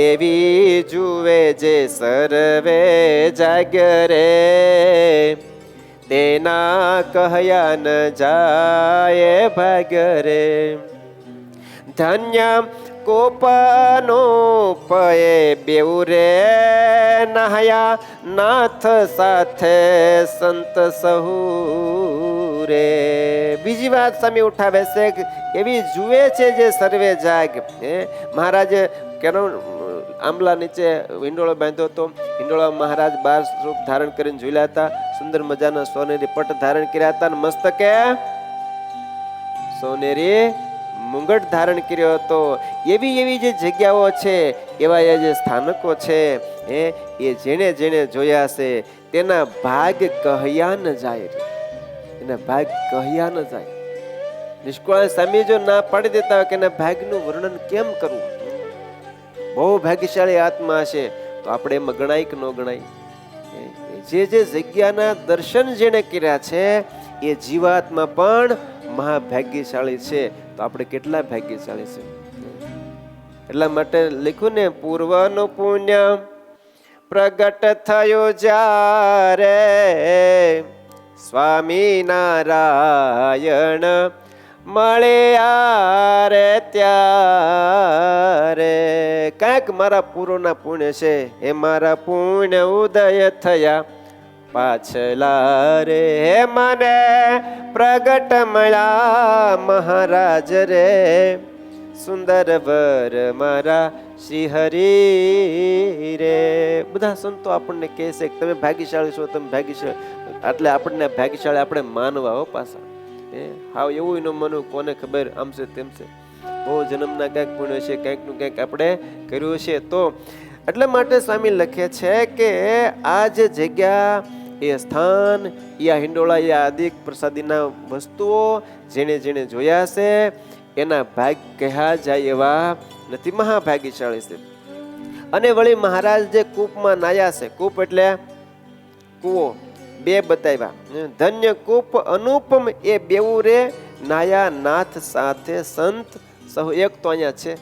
Speaker 1: એવી જુએ જે સર્વે જાગરે, તેના કહ્યા ન જાય ભાગરે. ધન્ય કોપનો પયે બેઉ રે, નહયા નાથ સાથે સંત સહુ રે. બીજી વાત સ્વામી ઉઠાવે છે કે એવી જુએ છે જે સર્વે જાગ. મહારાજે કેનો આંબલા નીચે હિંડોળો બાંધ્યો હતો. હિંડોળા મહારાજ 12 રૂપ ધારણ કરીને ઝૂલ્યા હતા. સુંદર મજાના સોનેરી પટ ધારણ કર્યા હતા. મસ્તકે સોનેરી મુંગટ ધારણ કર્યો હતો. એવી એવી જે જગ્યાઓ છે, એવા એ જે સ્થાનકો છે, એ જેણે જેણે જોયા છે તેના ભાગ કહ્યા ન જાય. એના ભાગ કહ્યા ન જાય. નિષ્કુળાનંદ સ્વામી જો ના પાડી દેતા હોય કે એના ભાગનું વર્ણન કેમ કરવું? બહુ ભાગ્યશાળી આત્મા હશે તો આપણે એમાં ગણાય કે ન ગણાય? જે જે જગ્યાના દર્શન જેને કર્યા છે એ જીવાત્મા પણ મહાભાગ્યશાળી છે. તો આપણે કેટલા ભાગ્યશાળી છે? એટલા માટે લખ્યું ને, પૂર્વનું પુણ્ય પ્રગટ થયું જ્યારે સ્વામિનારાયણ મળ્યા રે ત્યારે. કાંઈક મારા પૂર્વના પુણ્ય છે, હે મારા પુણ્ય ઉદય થયા પાછલા રે. હે મને પ્રગટ મળ્યા મહારાજ રે, સુંદર વર મારા શ્રી હરિ રે. બધા સંતો આપણને કહે છે કે તમે ભાગ્યશાળી છો, તમે ભાગ્યશાળી. એટલે આપણને ભાગ્યશાળી આપણે માનવા હો પાછા. હાવ એવું ન માનવું, કોને ખબર આમ છે તેમ છે. બહુ જન્મના ક્યાંક પુણ્ય છે, ક્યાંકનું ક્યાંક આપણે કર્યું છે. તો એટલા માટે સ્વામી લખે છે કે આ જે જગ્યા, એ સ્થાન, એ હિંડોળા, એ આદિક પ્રસાદીના વસ્તુઓ જેને જેને જોયા છે એના ભાગ કહ્યા જાય એવા નથી, મહાભાગ્યશાળી છે. અને વળી મહારાજ જે કૂપમાં નાયા છે, કૂપ એટલે કૂવો, બે બતાવ્યા. ધન્ય કૂપ અનુપમ એ બેવું રે નાયા નાથ સાથે સંત સહુ. એક તો અહીંયા છે,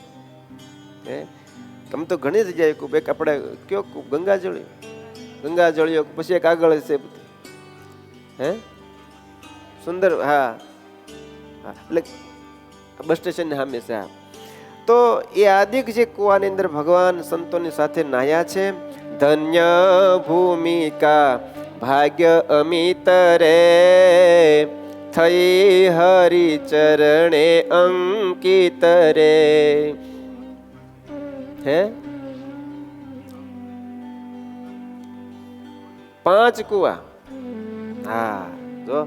Speaker 1: તમે તો ઘણી જગ્યાએ કૂપ. એક આપણે કયો કૂપ? ગંગાજળી, ગંગાજળીઓ. પછી એક આગળ છે, સુંદર. હા, એટલે બસ સ્ટેશન ની સામે છે. તો એ આદિક જે કુવાની અંદર ભગવાન સંતોની સાથે નાહ્યા છે. ધન્ય ભૂમિકા ભાગ્ય અમિત રે, થઈ હરિ ચરણે અંકિત રે. હે 5 કુવા. હા, જો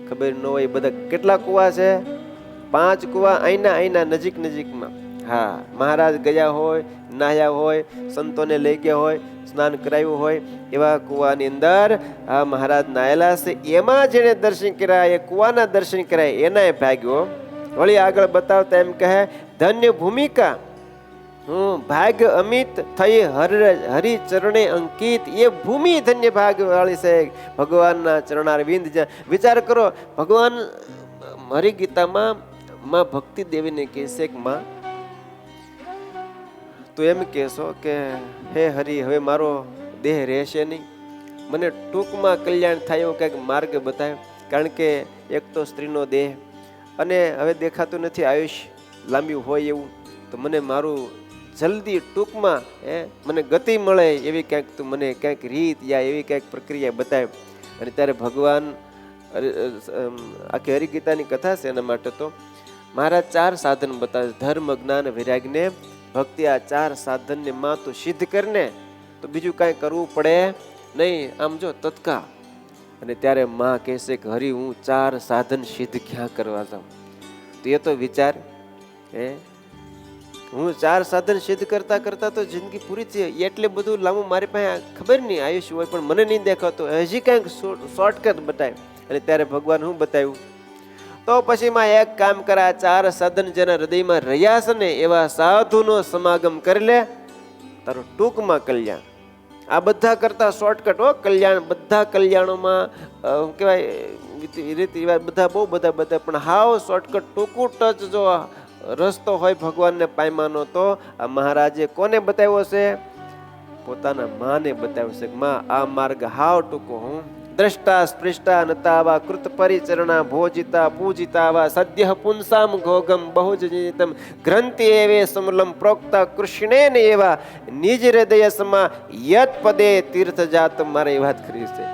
Speaker 1: ખબર ન હોય બધા કેટલા કુવા છે? 5 કુવા, આઈના નજીક નજીકમાં. હા, મહારાજ ગયા હોય, નાહ્યા હોય, સંતોને લઈ ગયા હોય, સ્નાન કરાવ્યું હોય, એવા કુવાની અંદર આ મહારાજ નાયેલા છે. એમાં જેને દર્શન કર્યા, એ કુવાના દર્શન કર્યા, એનાય ભાગ્યો. વળી આગળ બતાવતા એમ કહે, ધન્ય ભૂમિકા ભાગ્ય અમિત થઈ હરિ ચરણે અંકિત. એ ભૂમિ ધન્ય ભાગ્ય વાળી છે, ભગવાનના ચરણારવિંદ. વિચાર કરો, ભગવાન હરિગીતામાં માં ભક્તિ દેવીને કહે છે કે માં, તો એમ કહેશો કે હે હરિ, હવે મારો દેહ રહેશે નહીં, મને ટૂંકમાં કલ્યાણ થાય એવો કંઈક માર્ગ બતાવ્યો. કારણ કે એક તો સ્ત્રીનો દેહ, અને હવે દેખાતું નથી આયુષ્ય લાંબી હોય એવું. તો મને મારું જલ્દી ટૂંકમાં મને ગતિ મળે એવી ક્યાંક તું મને ક્યાંક રીત યા એવી ક્યાંક પ્રક્રિયા બતાવી. અને ત્યારે ભગવાન આખી હરિગીતાની કથા છે, એના માટે તો મહારાજ 4 સાધન બતાવે. ધર્મ, જ્ઞાન, વૈરાગ્ય, ભક્તિ. આ 4 સાધનને માં તો સિદ્ધ કરીને તો બીજું કાંઈ કરવું પડે નહીં. આમ જો તત્કાળ. અને ત્યારે માં કહેશે કે હરી, હું 4 સાધન સિદ્ધ ક્યાં કરવા જાઉં? તો એ તો વિચાર, હું 4 સાધન સિદ્ધ કરતા કરતા તો જિંદગી પૂરી થઈ. એટલે બધું લાંબુ મારી પાસે ખબર નહીં આયુષ્ય હોય, પણ મને નહીં દેખાતો. હજી કંઈક શોર્ટકટ બતાવ્યું. અને ત્યારે ભગવાન શું બતાવ્યું? તો પછી માં એક કામ કરે, 4 સાધન જેના હૃદયમાં રહ્યા છે ને એવા સાધુનો સમાગમ કરી લે, તારું ટૂંકમાં કલ્યાણ. આ બધા કરતા શોર્ટકટ હો કલ્યાણ. બધા કલ્યાણોમાં કહેવાય રીત રિવાજ બધા બહુ બધા, પણ હાવ શોર્ટકટ ટૂંકું ટચ જો રસ્તો હોય ભગવાનને પાયમાનો, તો આ મહારાજે કોને બતાવ્યો છે? પોતાના માને બતાવ્યો છે. માં, આ માર્ગ હાવ ટૂંકો. હું દ્રષ્ટા સ્પૃષ્ટા નતાવા કૃત પરિચરણા ભોજિતા પૂજિતાવા સદ્ય પુંસામ ઘોગમ બહુજનિતમ ગ્રંથિ એવે સમલમ પ્રોક્તા કૃષ્ણેન એવા નિજ હૃદય સમા યત પદે તીર્થ જાત. મારે એ વાત કરી છે.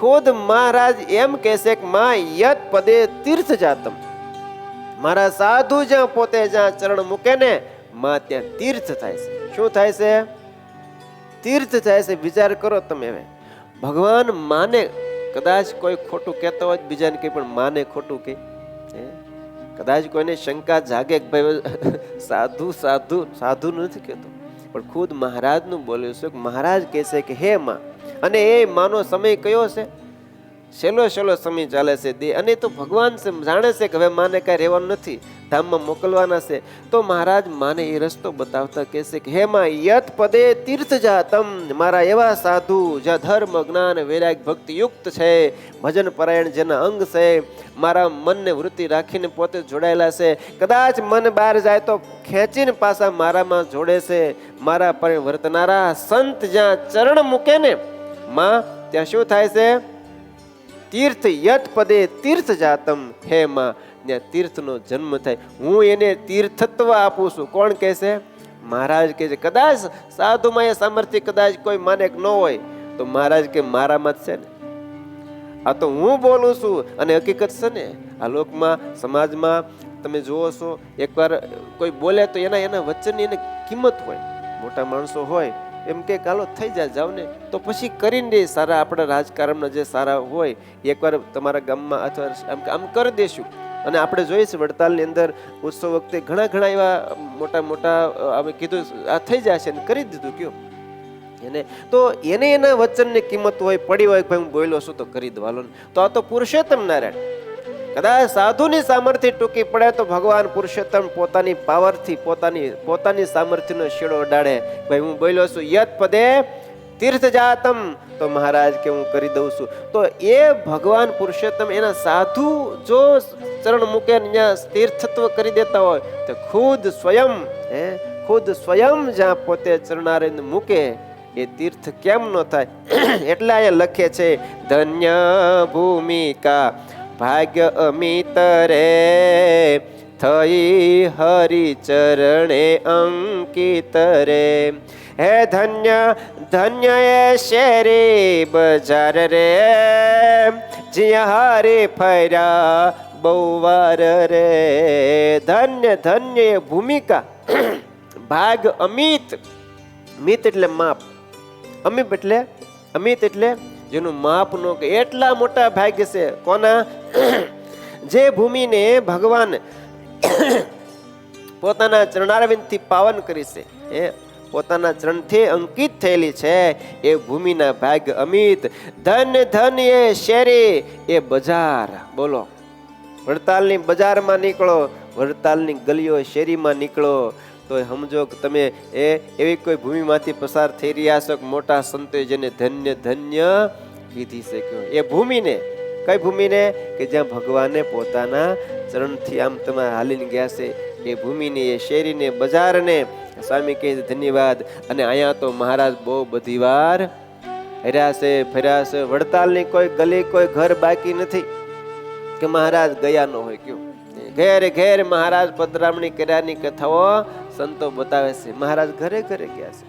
Speaker 1: ખુદ મહારાજ એમ કહેશે કે માં યત પદે તીર્થ જાતમ. મારા સાધુ જ્યાં પોતે જ્યાં ચરણ મૂકે ને માં ત્યાં તીર્થ થાય છે. શું થાય છે? તીર્થ થાય છે. વિચાર કરો તમે. હવે ભગવાન માને કદાચ કોઈ ખોટું કહેતો હોય બીજાને કંઈ, પણ માને ખોટું કહે? કદાચ કોઈને શંકા જાગે કે ભાઈ સાધુ સાધુ સાધુ નથી કહેતો, પણ ખુદ મહારાજનું બોલ્યું છે. મહારાજ કહે છે કે હે માં, અને એ માનો સમય કયો છે? છેલ્લો સમય ચાલે છે. અને તો ભગવાન જાણે છે કે હવે માને કાંઈ રહેવાનું નથી, ધામમાં મોકલવાના છે. તો મહારાજ માને એ રસ્તો બતાવતા કહે છે કે હે માં, યત પદે તીર્થ જાતમ, મારા એવા સાધુ જ્યાં ધર્મ જ્ઞાન વૈરાગ ભક્તિ યુક્ત છે, ભજન પરાયણ જેના અંગ છે, મારા મનને વૃત્તિ રાખીને પોતે જોડાયેલા છે. કદાચ મન બહાર જાય તો ખેંચીને પાછા મારામાં જોડે છે. મારા પર વર્તનારા સંત જ્યાં ચરણ મૂકે ને માં, ત્યાં શું થાય છે? તીર્થ યત પદે તીર્થ જાતમ, હે માં, ત્યાં તીર્થનો જન્મ થાય. હું એને તીર્થત્વ આપું છું. કોણ કહે છે? મહારાજ કહે છે. કદાચ સાધુમાં એ સામર્થ્ય કદાચ કોઈ માને ન હોય તો મહારાજ કે મારામાં જ છે ને, આ તો હું બોલું છું. અને હકીકત છે ને, આ લોકમાં સમાજમાં તમે જુઓ છો, એકવાર કોઈ બોલે તો એના વચનની એને કિંમત હોય. મોટા માણસો હોય એમ કે કાલો થઈ જાય, જાવ ને, તો પછી કરીને દે. સારા આપણા રાજકારણના જે સારા હોય, એકવાર તમારા ગામમાં અથવા આમ કરી દેશું. અને આપણે જોઈએ છે વડતાલની અંદર ઉત્સવ વખતે ઘણા એવા મોટા અમે કીધું આ થઈ જશે ને કરી દીધું કયો એને. તો એને એના વચનની કિંમત હોય, પડી હોય, ભાઈ હું બોલ્યો છું તો કરી દો હાલો. તો આ તો પુરુષોત્તમ નારાયણ. કદાચ સાધુની સામર્થ્ય ટૂંકી પડે તો ભગવાન પુરુષોત્તમ પોતાની પાવરથી પોતાની સામર્થ્યનો શેડો અડાડે. ભાઈ હું બોલ્યો છું યત પદે તીર્થ જાતમ, તો મહારાજ કે હું કરી દઉં છું. તો એ ભગવાન પુરુષોત્તમ એના સાધુ જો ચરણ મૂકે ત્યાં તીર્થત્વ કરી દેતા હોય તો ખુદ સ્વયં જ્યાં પોતે ચરણારવિંદ મૂકે એ તીર્થ કેમ ન થાય? એટલે અહીંયા લખે છે ધન્ય ભૂમિકા ભાગ્ય અમિત રે, થઈ હરિ ચરણે અંકિત રે. હે ધન્ય ધન્ય એ શેરી બજાર રે, જ્યાં હારે ફર્યા બહુ વાર રે. ધન્ય ધન્ય એ ભૂમિકા, ભાગ અમિત, મિત એટલે માપ, અમિત એટલે જેનું માપ નો કે એટલા મોટા ભાગ્ય છે. કોના? જે ભૂમિને ભગવાન પોતાના ચરણારવિંદથી પાવન કરી છે, એ પોતાના ચરણથી અંકિત થયેલી છે, એ ભૂમિના ભાગ્ય અમિત. ધન ધન એ શેરી એ બજાર. બોલો, વડતાલની બજારમાં નીકળો, વડતાલની ગલીઓ શેરીમાં નીકળો તો સમજો કે તમે એવી કોઈ ભૂમિમાંથી પસાર થઈ રહ્યા છો કે મોટા સંતોએ જેને ધન્ય ધન્ય કીધી છે. એ ભૂમિને, કઈ ભૂમિને? કે જ્યાં ભગવાને પોતાના ચરણથી આમ તમે હાલીને ગયા છે, એ ભૂમિને, એ શેરીને, બજારને સ્વામી કહે ધન્યવાદ. અને અહીંયા તો મહારાજ બહુ બધી વાર ફર્યા છે. વડતાલની કોઈ ગલી, કોઈ ઘર બાકી નથી કે મહારાજ ગયા ન હોય. કયો ઘેર ઘેર મહારાજ પધરામણી કર્યાની કથાઓ સંતો બતાવે છે. મહારાજ ઘરે ઘરે ગયા છે.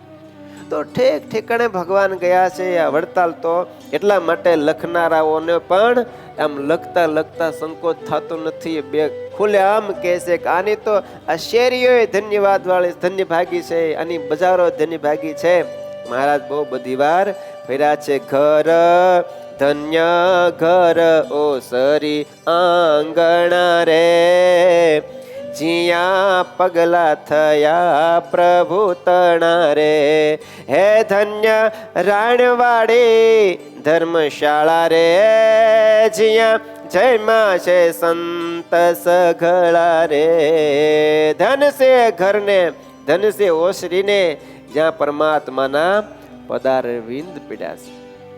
Speaker 1: તો ઠેક ઠેકાણે ભગવાન ગયા છે આ વડતાલ. તો એટલા માટે લખનારાઓને પણ આમ લખતા સંકોચ થતો નથી. બે ખુલે આમ કહે છે કે આની તો આ શેરીઓ ધન્યવાદ વાળી ધન્ય ભાગી છે, આની બજારો ધન્ય ભાગી છે. મહારાજ બહુ બધી વાર ફર્યા છે. ઘર ધન્ય ઘર ઓસરી આંગણા રે, જ્યાં પગલા થયા પ્રભુ તણા રે. હે ધન્ય રાણવાડી ધર્મશાળા રે, જ્યાં જયમાં છે સંત સઘળા રે. ધન છે ઘરને, ધન છે ઓસરીને, જ્યાં પરમાત્માના પદારવિંદ પીડ્યા છે,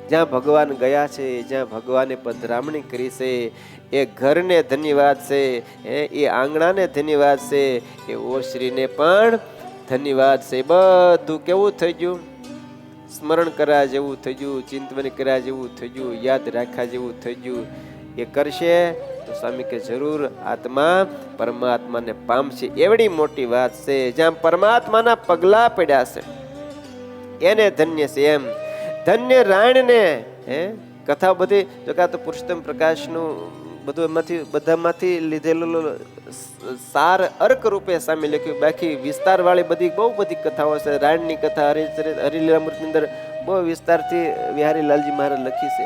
Speaker 1: જ્યાં ભગવાન ગયા છે, જ્યાં ભગવાને પધરામણી કરી છે. એ ઘરને ધન્યવાદ છે, એ આંગણાને ધન્યવાદ છે, એ ઓશ્રીને પણ ધન્યવાદ છે. બધું કેવું થઈ ગયું? સ્મરણ કર્યા જેવું થઈ ગયું, ચિંતન કર્યા જેવું થઈ ગયું, યાદ રાખ્યા જેવું થઈ ગયું. એ કરશે તો સ્વામી કે જરૂર આત્મા પરમાત્માને પામશે. એવડી મોટી વાત છે. જ્યાં પરમાત્માના પગલા પડ્યા છે એને ધન્ય છે. એમ ધન્ય રાણને કથા બધી જો કે તો પુરુષોત્તમ પ્રકાશનું બધામાંથી લીધેલું સાર અર્ક રૂપે સામે લખ્યું. બાકી વિસ્તાર વાળી બધી બહુ બધી કથાઓ છે. રાણની કથા હરિલીલામૃતની અંદર બહુ વિસ્તારથી વિહારી લાલજી મહારાજ લખી છે.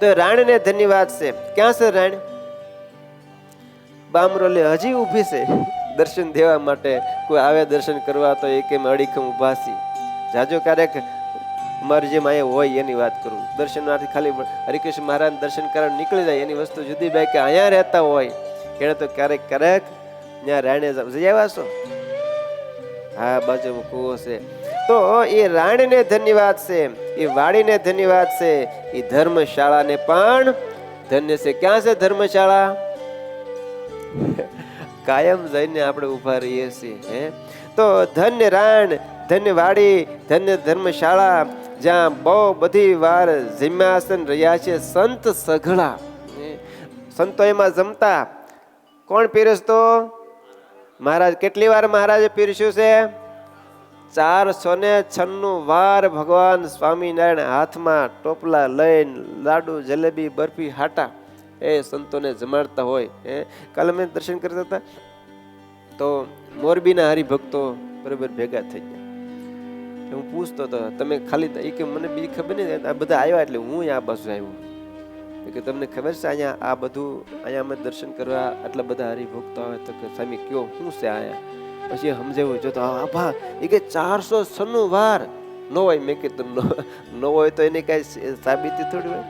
Speaker 1: તો રાણને ધન્યવાદ છે. ક્યાં છે રાણ? બામરોલે હજી ઊભી છે દર્શન દેવા માટે. કોઈ આવે દર્શન કરવા તો એ કેમ અડીખમ ઊભા છે. જાજો ક્યારેક અમારી જેમ અહીંયા હોય એની વાત કરું, દર્શનાર્થી ખાલી હરિકૃષ્ણ મહારાજ દર્શન કરવા નીકળી જાય એની વસ્તુ જુદી. ભાઈ કે અહીંયા રહેતા હોય એને તો ક્યારેક ક્યારેક ત્યાં રાણે જઈ આવ્યા છો? હા, બાજુમાં કૂવો છે. તો એ રાણીને ધન્યવાદ છે, એ વાડીને ધન્યવાદ છે, એ ધર્મશાળાને પણ ધન્ય છે. ક્યાં છે ધર્મશાળા? કાયમ જઈને આપણે ઉભા રહીએ છીએ. તો ધન્ય રાણ, ધન્ય વાડી, ધન્ય ધર્મશાળા, જ્યાં બહુ બધી વાર જમ્યાસન રહ્યા છે સંત સઘળા. સંતો એમાં જમતા. કોણ પીરસતો? મહારાજ. કેટલી વાર મહારાજે પીરસ્યું છે? 496 વાર ભગવાન સ્વામિનારાયણ હાથમાં ટોપલા લઈને લાડુ, જલેબી, બરફી, હાટા એ સંતોને જમાડતા હોય. કાલે મેં દર્શન કરતા હતા તો મોરબીના હરિભક્તો બરાબર ભેગા થઈ ગયા. હું પૂછતો હતો તમે ખાલી, એ કે મને બીજી ખબર નહીં, આ બધા આવ્યા એટલે હું આ બાજુ આવ્યો. કે તમને ખબર છે અહીંયા આ બધું, અહીંયા અમે દર્શન કરવા આટલા બધા હરિભક્તો આવે? તો કે સ્વામી કયો શું છે અહીંયા? પછી સમજાવ્યું જો તો આભા એ કે 496 વાર ન હોય. મેં કીધું ન હોય તો એની કઈ સાબિતી થોડી હોય,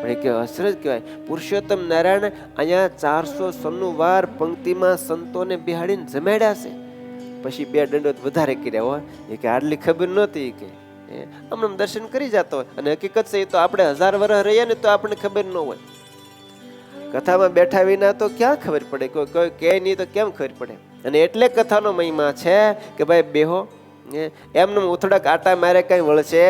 Speaker 1: પણ એ કે અસરજ કહેવાય. પુરુષોત્તમ નારાયણ અહીંયા 496 વાર પંક્તિમાં સંતોને બિહાડીને જમાડ્યા છે. પછી 2 દંડોત વધારે કર્યા હોય. એ કે આટલી ખબર નહોતી કે આમ દર્શન કરી જતો હોય. અને હકીકત છે એ તો આપણે 1000 વર્ષ રહીએ ને તો આપણને ખબર ન હોય. કથામાં બેઠા વિના તો ક્યાં ખબર પડે? કોઈ કે નહીં તો કેમ ખબર પડે? અને એટલે કથાનો મહિમા છે કે ભાઈ બેહો, એમને ઉથડક આટા મારે કઈ વળશે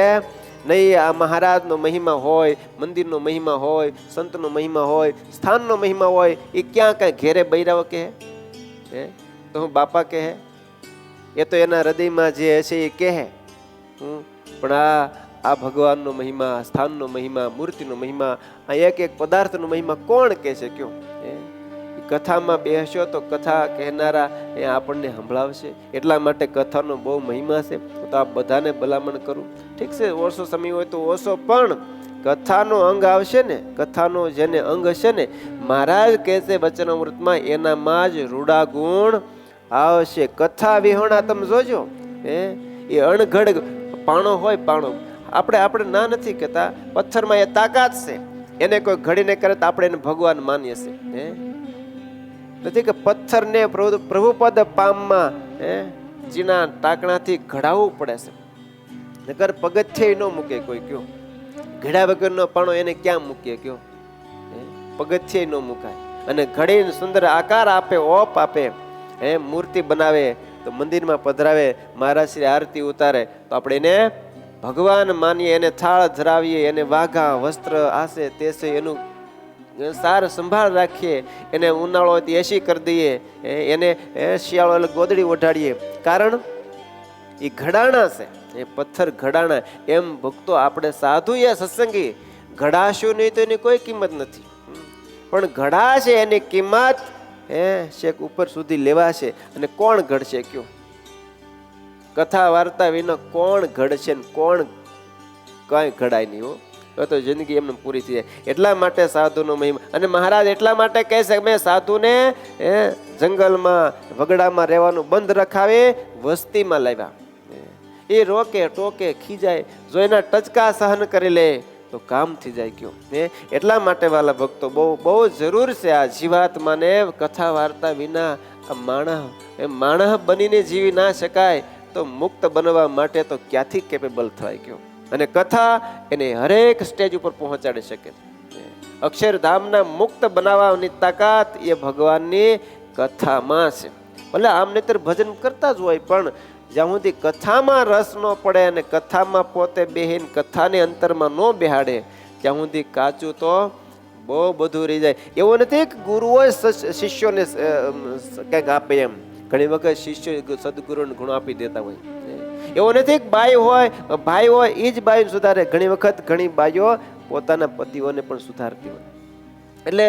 Speaker 1: નહીં. આ મહારાજનો મહિમા હોય, મંદિરનો મહિમા હોય, સંતનો મહિમા હોય, સ્થાનનો મહિમા હોય, એ ક્યાં કઈ ઘેરે બૈરાવો કહે તો હું બાપા કહે? એ તો એના હૃદયમાં જે હશે એ કહે. પણ આ ભગવાનનો મહિમા, સ્થાનનો મહિમા, મૂર્તિનો મહિમા, આ એક એક પદાર્થનો મહિમા કોણ કહે છે? કયો? કથામાં બેસશો તો કથા કહેનારા એ આપણને સંભળાવશે. એટલા માટે કથાનો બહુ મહિમા છે. તો આ બધાને ભલામણ કરું. ઠીક છે, ઓછો સમય હોય તો ઓછો, પણ કથાનો અંગ આવશે ને, કથાનો જેને અંગ હશે ને, મહારાજ કહે છે વચનામૃતમાં, એનામાં જ રૂડા ગુણ આવશે. કથા વિહોણા તમે જોજો, એ અણઘડ પાણો હોય, પાણો આપણે ના નથી કહેતા, પથ્થરમાં એ તાકાત છે. એને કોઈ ઘડીને કરે તો આપણે એને ભગવાન માનીએ છીએ. નથી કે પથ્થરને પ્રભુપદ પામમાં જીના ટાંકણાથી ઘડાવવું પડે છે. નકર પગથિયે ન મૂકે કોઈ. કયો ઘડા વગરનો પાણો એને ક્યાં મૂકીએ? કયો પગથિયે ન મુકાય. અને ઘડીને સુંદર આકાર આપે, ઓપ આપે, મૂર્તિ બનાવે તો મંદિરમાં પધરાવે, મહારાજ શ્રી આરતી ઉતારે તો આપણે એને ભગવાન માનીએ, એને થાળ ધરાવીએ, એને વાઘા વસ્ત્ર આસે તેસે એનું સાર સંભાળ રાખીએ, એને ઉનાળો હોય તો એસી કરી દઈએ, એને શિયાળો એટલે ગોદડી ઓઢાડીએ. કારણ એ ઘડાણા છે, એ પથ્થર ઘડાણા. એમ ભક્તો આપણે સાધુ યા સત્સંગી ઘડાશું નહીં તો એની કોઈ કિંમત નથી, પણ ઘડાશે એની કિંમત શેક ઉપર સુધી લેવાશે. અને કોણ ઘડશે? કયો કથા વાર્તા વિના કોણ ઘડશે ને કોણ કઈ ઘડાય નહીં. તો જિંદગી એમને પૂરી થઈ જાય. એટલા માટે સાધુનો મહિમા. અને મહારાજ એટલા માટે કહે છે મેં સાધુને જંગલમાં વગડામાં રહેવાનું બંધ રખાવે, વસ્તીમાં લાવ્યા. એ રોકે ટોકે ખીજાય, જો એના ટચકા સહન કરી લે તો કામ થઈ જાય. કયો એટલા માટે વાલા ભક્તો બહુ જરૂર છે આ જીવાત્માને કથા વાર્તા વિના આ માણસ બનીને જીવી ના શકાય. તો મુક્ત બનવા માટે તો ક્યાંથી કેપેબલ થાય? કયો અને કથા એને હરેક સ્ટેજ ઉપર પહોંચાડી શકે. અક્ષરધામના મુક્ત બનાવવાની તાકાત એ ભગવાનની કથામાં છે. ભલે આમ નહીતર ભજન કરતા જ હોય, પણ જ્યાં સુધી કથામાં રસ ન પડે અને કથામાં પોતે બેહીને કથાને અંતરમાં ન બેહાડે ત્યાં સુધી કાચું તો બહુ બધું રહી જાય. એવું નથી કે ગુરુઓ શિષ્યોને કંઈક આપે એમ. ઘણી વખત શિષ્યો સદગુરુને ગુણ આપી દેતા હોય. એવું નથી કે ભાઈ હોય એ જ બાઈને સુધારે. ઘણી વખત ઘણી બાઈઓ પોતાના પતિઓને પણ સુધારતી હોય. એટલે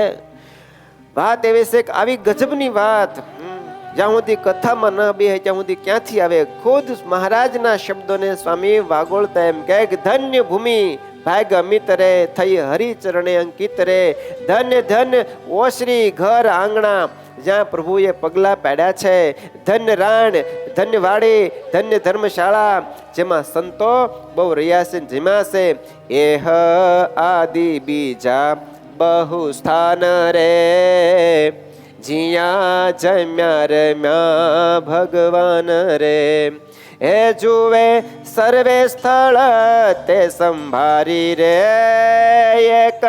Speaker 1: વાત એવી છે કે આવી ગજબની વાત જ્યાં સુધી કથામાં ન બેહે ત્યાં સુધી ક્યાંથી આવે? ખુદ મહારાજના શબ્દોને સ્વામી વાગોળતા એમ કહે કે ધન્ય ભૂમિ ભાગ અમિત રે, થઈ હરિચરણે અંકિત રે. ધન્ય ધન્ય ઓસરી ઘર આંગણા, જ્યાં પ્રભુએ પગલાં પાડ્યા છે. ધન્ય રાણ, ધન્ય વાડી, ધન્ય ધર્મશાળા, જેમાં સંતો બહુ રહ્યા છે, જેમાં છે એહ આદિ બીજા બહુ સ્થાન રે, જ્યાં જમ્યા રમ્યા ભગવાન રે. હે જુએ સર્વે સ્થળ તે સંભારી રે, એક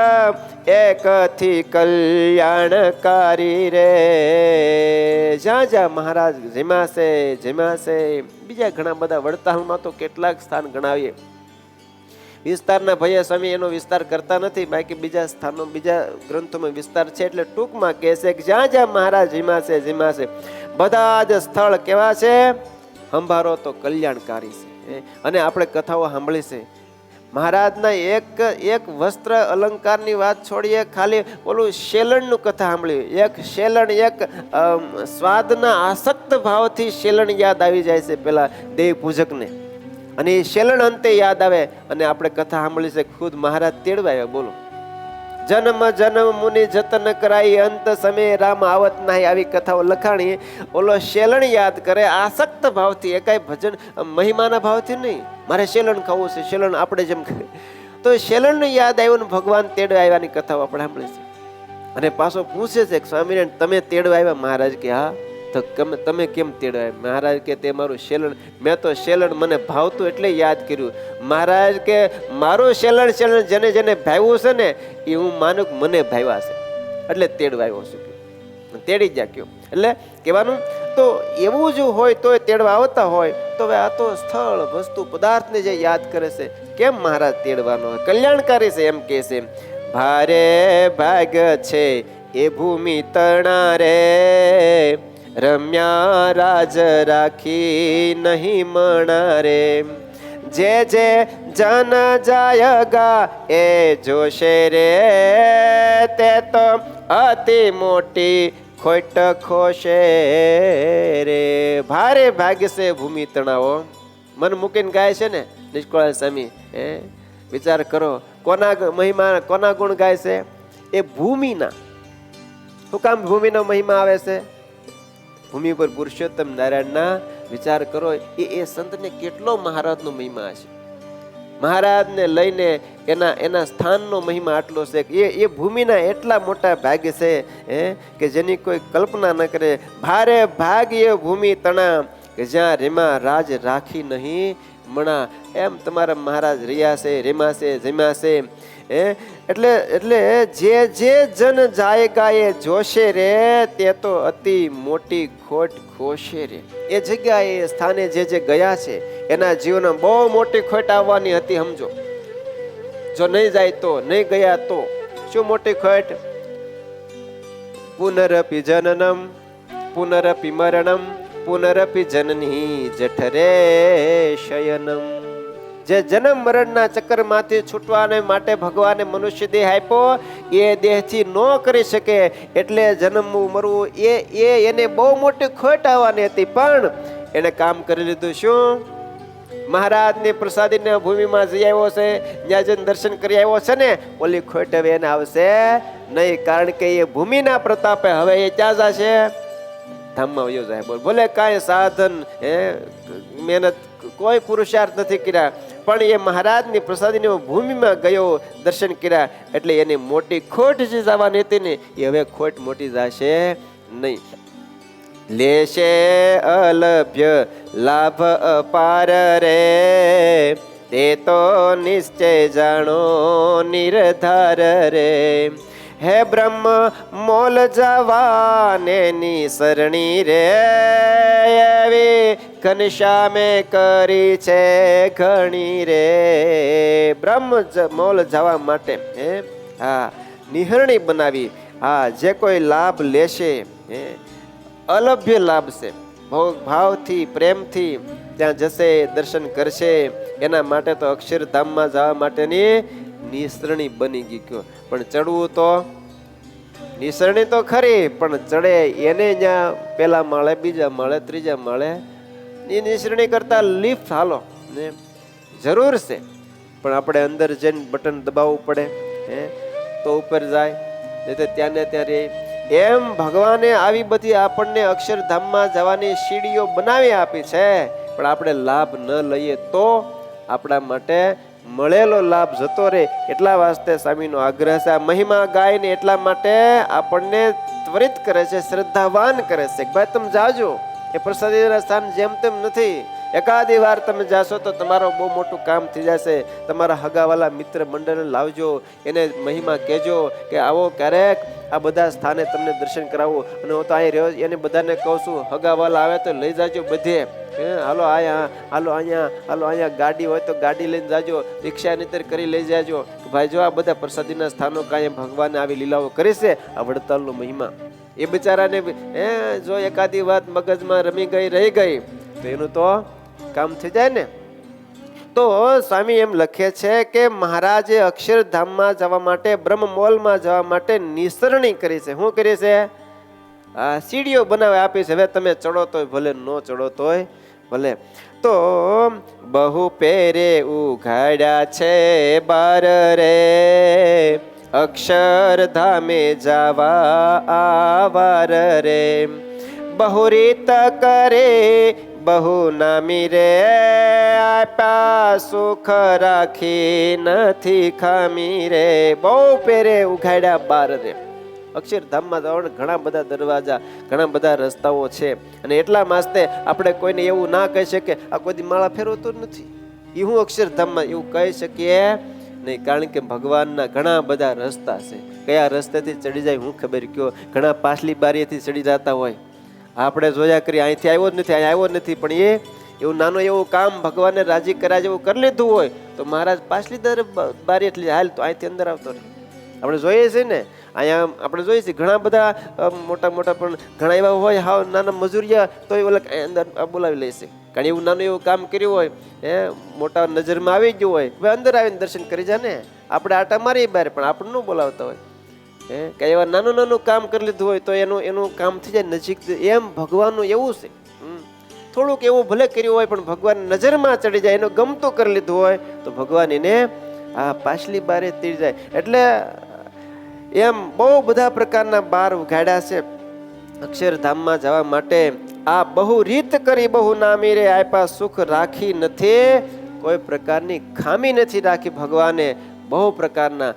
Speaker 1: એકથી કલ્યાણકારી રે. જ્યાં જ્યાં મહારાજ જેમાશે જેમાશે. બીજા ઘણા બધા વડતાલમાં તો કેટલાક સ્થાન ગણાવીએ. વિસ્તારના ભૈયા સ્વામી એનો વિસ્તાર કરતા નથી, બાકી બીજા સ્થાનો બીજા ગ્રંથોમાં વિસ્તાર છે. એટલે ટૂંકમાં કહે છે કે જ્યાં જ્યાં મહારાજ જીમાશે જીમાશે બધા જ સ્થળ કેવા છે? સંભારો તો કલ્યાણકારી છે. અને આપણે કથાઓ સાંભળી છે મહારાજના એક વસ્ત્ર અલંકારની વાત છોડીએ, ખાલી ઓલું શેલણનું કથા સાંભળી. એક શેલણ, એક સ્વાદના આસક્ત ભાવથી શેલણ યાદ આવી જાય છે પેલા દેવ પૂજકને, અને એ શેલણ અંતે યાદ આવે. અને આપણે કથા સાંભળી છે ખુદ મહારાજ તેડવા આવ્યા. બોલો, જન્મ જન્મ મુનિ જતન કરાઈ, અંત સમયે રામ આવત નહીં. આવી કથાઓ લખાણી. ઓલો શેલણ યાદ કરે આસક્ત ભાવથી, એકાઈ ભજન મહિમાના ભાવથી નહીં. મારે શેલણ ખાવું છે, શેલણ આપણે જેમ તો શેલણને યાદ આવ્યું ને ભગવાન તેડવા આવ્યાની કથાઓ આપણે સાંભળી છે. અને પાછો પૂછે છે કે સ્વામિનારાયણ તમે તેડવા આવ્યા? મહારાજ કે હા. તો તમે કેમ તેડવા આવ્યા? મહારાજ કે તે મારું શેલણ, મેં તો શેલણ મને ભાવતું એટલે યાદ કર્યું. મહારાજ કે મારું શેલણ શેલણ જેને જેને ભાવ્યું છે ને એ હું માનું મને ભાવ્યા છે, એટલે તેડવા આવ્યો છું. તેડી જા કયો એટલે કહેવાનું. તો એવું જ હોય તોય તેડવા આવતા હોય તો હવે આ તો સ્થળ વસ્તુ પદાર્થને જે યાદ કરે છે, કેમ મહારાજ તેડવાનો હોય? કલ્યાણકારી છે એમ કે છે. ભારે ભાગ છે એ ભૂમિ તણા રે, રમ્યા રાજ રાખી નહીં મણા રે. જે જે જન જાયગા એ જોશે રે, તે તો અતિ મોટી ખોટ ખોશે રે. ભારે ભાગશે ભૂમિ તણાવો. મન મૂકીને ગાય છે ને નિષ્કળ સ્વામી. વિચાર કરો કોના મહિમા કોના ગુણ ગાય છે? એ ભૂમિના. શું કામ ભૂમિનો મહિમા આવે છે? ભૂમિ પર પુરુષોત્તમ નારાયણના વિચાર કરો. એ સંતને કેટલો મહારાજનો મહિમા હશે. મહારાજને લઈને એના સ્થાનનો મહિમા આટલો છે. એ ભૂમિના એટલા મોટા ભાગ્ય છે કે જેની કોઈ કલ્પના ન કરે. ભારે ભાગ્ય ભૂમિ તણા કે જ્યાં રેમા રાજ રાખી નહીં મણા. એમ તમારા મહારાજ રહ્યા છે, રેમા છે, જમ્યા છે. એટલે જે જે જન જાયગા એ જોશે રે, તે તો અતિ મોટી ખોટ ખોશે રે. એ જગ્યાએ સ્થાને જે જે ગયા છે એના જીવનમાં બહુ મોટી ખોટ આવવાની હતી. સમજો, જો નહીં જાય તો, નહીં ગયા તો શું મોટી ખોટ? પુનરપી જનનમ પુનરપી મરણમ પુનરપી જનની જઠરે શયનમ. જે જન્મ મરણના ચક્કરમાંથી છૂટવાને માટે ભગવાને મનુષ્ય દેહ આપ્યો, એ દેહથી ન કરી શકે. એટલે જન્મવું મરવું એને બહુ મોટી ખોટ આવવાની હતી. પણ એને કામ કરી લીધું. શું? મહારાજની પ્રસાદીને ભૂમિમાં જઈ આવ્યો છે, ત્યાં જઈને દર્શન કરી આવ્યો છે ને, ઓલી ખોટ હવે એને આવશે નહીં. કારણ કે એ ભૂમિના પ્રતાપે હવે એ ક્યાં જશે? ધામમાં વયો જાય. ભલે કાંઈ સાધન મહેનત કોઈ પુરુષાર્થ નથી કર્યા, પણ એ મહારાજની પ્રસાદીની ભૂમિમાં ગયો, દર્શન કર્યા, એટલે એની મોટી ખોટ જે જવાની હતી ને એ હવે ખોટ મોટી જશે નહીં. લેશે અલભ્ય લાભ અપાર રે, તે તો નિશ્ચય જાણો નિર્ધાર રે. હે બ્રહ્મ મોલ જવાને ની સરણી રે, એવી ઘનશ્યામે કરી છે ઘણી રે. બ્રહ્મ મોલ જવા માટે હા નિહરણી બનાવી. હા, જે કોઈ લાભ લેશે અલભ્ય લાભ છે. ભાવથી પ્રેમથી ત્યાં જશે, દર્શન કરશે. એના માટે તો અક્ષરધામમાં જવા માટેની નિસરણી બની ગઈ. કયો પણ ચડવું તો નિસરણી તો ખરી, પણ ચડે એને ત્યાં પેલા માળે, બીજા માળે, ત્રીજા માળે. એ નિસરણી કરતા લિફ્ટ હાલો ને જરૂર છે, પણ આપણે અંદર જઈને બટન દબાવવું પડે તો ઉપર જાય. નહીં તો ત્યાં ને ત્યાં રે. એમ ભગવાને આવી બધી આપણને અક્ષરધામમાં જવાની સીડીઓ બનાવી આપી છે, પણ આપણે લાભ ન લઈએ તો આપણા માટે મળેલો લાભ જતો રહે. એટલા વાસ્તે સ્વામીનો આગ્રહ છે. આ મહિમા ગાયને એટલા માટે આપણને ત્વરિત કરે છે, શ્રદ્ધાવાન કરે છે. ભાઈ તમે જાજો, એ પ્રસાદીના સ્થાન જેમ તેમ નથી. એકાદી વાર તમે જાશો તો તમારો બહુ મોટું કામ થઈ જશે. તમારા હગાવાલા મિત્ર મંડળને લાવજો, એને મહિમા કહેજો કે આવો ક્યારેક આ બધા સ્થાને તમને દર્શન કરાવો. અને હું તો અહીં રહ્યો એને બધાને કહું છું, હગાવાલા આવે તો લઈ જાજો બધે. હાલો અહીંયા, હાલો અહીંયા, હાલો અહીંયા. ગાડી હોય તો ગાડી લઈને જાજો, રિક્ષા નીતર કરી લઈ જાજો. ભાઈ જો આ બધા પ્રસાદીના સ્થાનો કાંઈ ભગવાને આવી લીલાઓ કરી છે. આ વડતાલનો મહિમા એ બિચારાને જો એકાદી વાત મગજમાં રમી ગઈ રહી ગઈ તો એનું તો કામ થઈ જાય ને. તો સ્વામી એમ લખે છે કે મહારાજે અક્ષરધામમાં જવા માટે, બ્રહ્મમોલમાં જવા માટે નિસરણી કરી છે. શું કરી છે? આ સીડીઓ બનાવી આપી છે. હવે તમે ચડો તોય ભલે, ન ચડો તોય ભલે. તો બહુ પેરે ઉઘાડ્યા છે બાર રે, અક્ષરધામે જવા આવાર રે. બહુ રીત કરે બહુ નામી રે, આપ્યા સુખ રાખી નથી ખામી રે. બહુ પેરે ઉઘાડ્યા બાર રે. અક્ષરધામમાં જવાના ઘણા બધા દરવાજા, ઘણા બધા રસ્તાઓ છે. અને એટલા માસ્તે આપણે કોઈને એવું ના કહી શકીએ આ કોઈ દી માળા ફેરવતો નથી, એ હું અક્ષરધામમાં એવું કહી શકીએ નહીં. કારણ કે ભગવાનના ઘણા બધા રસ્તા છે. કયા રસ્તેથી ચડી જાય હું ખબર કયો. ઘણા પાછલી બારીએથી ચડી જતા હોય, આપણે જોયા કરી અહીંથી આવ્યો જ નથી, અહીં આવ્યો જ નથી. પણ એવું નાનું એવું કામ ભગવાનને રાજી કર્યા જેવું કરી લીધું હોય તો મહારાજ પાછલી બારી એટલી હાલ તો અહીંથી અંદર આવતો રહે. આપણે જોઈએ છીએ ને, અહીંયા આપણે જોઈએ છીએ ઘણા બધા મોટા મોટા પણ ઘણા એવા હોય હાવ નાના મજૂરિયા તો એ ઓલા અંદર બોલાવી લે છે. કારણ એવું નાનું એવું કામ કર્યું હોય, મોટા નજરમાં આવી ગયું હોય, હવે અંદર આવીને દર્શન કરી જાય ને. આપણે આટા મારી બહાર પણ આપણને ન બોલાવતા હોય. કઈ એવા નાનું નાનું કામ કરી લીધું હોય તો એનું કામ થઈ જાય નજીક. એમ ભગવાનનું એવું છે. થોડુંક એવું ભલે કર્યું હોય પણ ભગવાન નજરમાં ચડી જાય, એનું ગમતું કરી લીધું હોય તો ભગવાન એને આ પાછલી બારે તીર જાય. એટલે એમ બહુ બધા પ્રકારના બાર ઉઘાડ્યા છે અક્ષરધામમાં જવા માટે. આ બહુ રીત કરી બહુ નામી રે, આપ્યા સુખ રાખી નથી કોઈ પ્રકારની ખામી નથી રાખી ભગવાને. બહુ પ્રકારના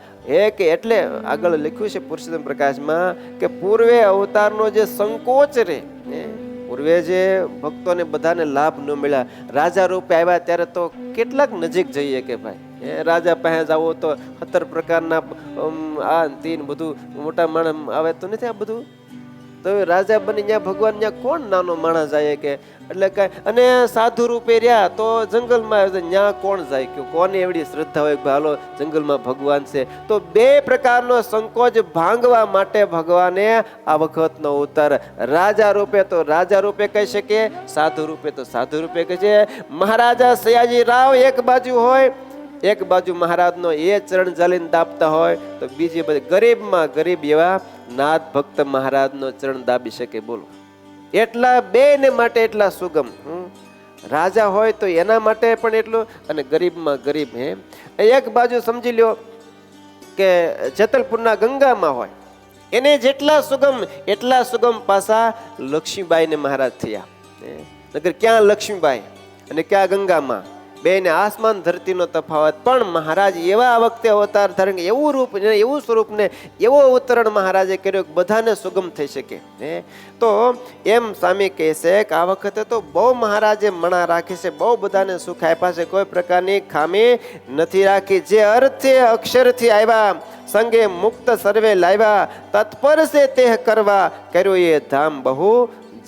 Speaker 1: કે એટલે આગળ લખ્યું છે પુરુષોત્તમ પ્રકાશમાં કે પૂર્વે અવતારનો જે સંકોચ રે, પૂર્વે જે ભક્તોને બધાને લાભ ન મળ્યા, રાજા રૂપે આવ્યા ત્યારે તો કેટલાક નજીક જઈએ કે ભાઈ રાજા પાસે જાવો તો 17 પ્રકારના આ તીન બધું મોટા માણસ આવે તો નથી આ બધું. તો રાજા બની ત્યાં ભગવાન ત્યાં કોણ નાનો માણસ જાય કે? એટલે કાંઈ અને સાધુ રૂપે રહ્યા તો જંગલમાં ત્યાં કોણ જાય કે? કોને એવડી શ્રદ્ધા હોય કે હાલો જંગલમાં ભગવાન છે? તો બે પ્રકારનો સંકોચ ભાંગવા માટે ભગવાને આ વખતનો અવતાર રાજા રૂપે તો રાજા રૂપે કહી શકે, સાધુ રૂપે તો સાધુ રૂપે કહે છે. મહારાજા સયાજી રાવ એક બાજુ હોય, એક બાજુ મહારાજનો એ ચરણ જાલીને દાબતા હોય તો બીજી બાજુ ગરીબમાં ગરીબ એવા નાથ ભક્ત મહારાજનો ચરણ દાબી શકે. બોલો, એટલા બે ને માટે એટલા સુગમ. રાજા હોય તો એના માટે પણ એટલું, અને ગરીબમાં ગરીબ. એક બાજુ સમજી લ્યો કે જેતલપુરના ગંગામાં હોય, એને જેટલા સુગમ એટલા સુગમ પાછા લક્ષ્મીબાઈને મહારાજ થયા. નગર ક્યાં લક્ષ્મીબાઈ અને ક્યાં ગંગામાં, બેને આસમાન ધરતીનો તફાવત. પણ મહારાજ એવા આ વખતે અવતાર ધારણ એવું રૂપ ને એવું સ્વરૂપ ને એવો અવતરણ મહારાજે કર્યો કે બધાને સુગમ થઈ શકે. તો એમ સ્વામી કહે છે કે આ વખતે તો બહુ મહારાજે મણા રાખી છે, બહુ બધાને સુખ આપ્યા છે, કોઈ પ્રકારની ખામી નથી રાખી. જે અર્થે અક્ષરથી આવ્યા સંગે મુક્ત સર્વે લાવ્યા, તત્પર છે તે કરવા કર્યો એ ધામ બહુ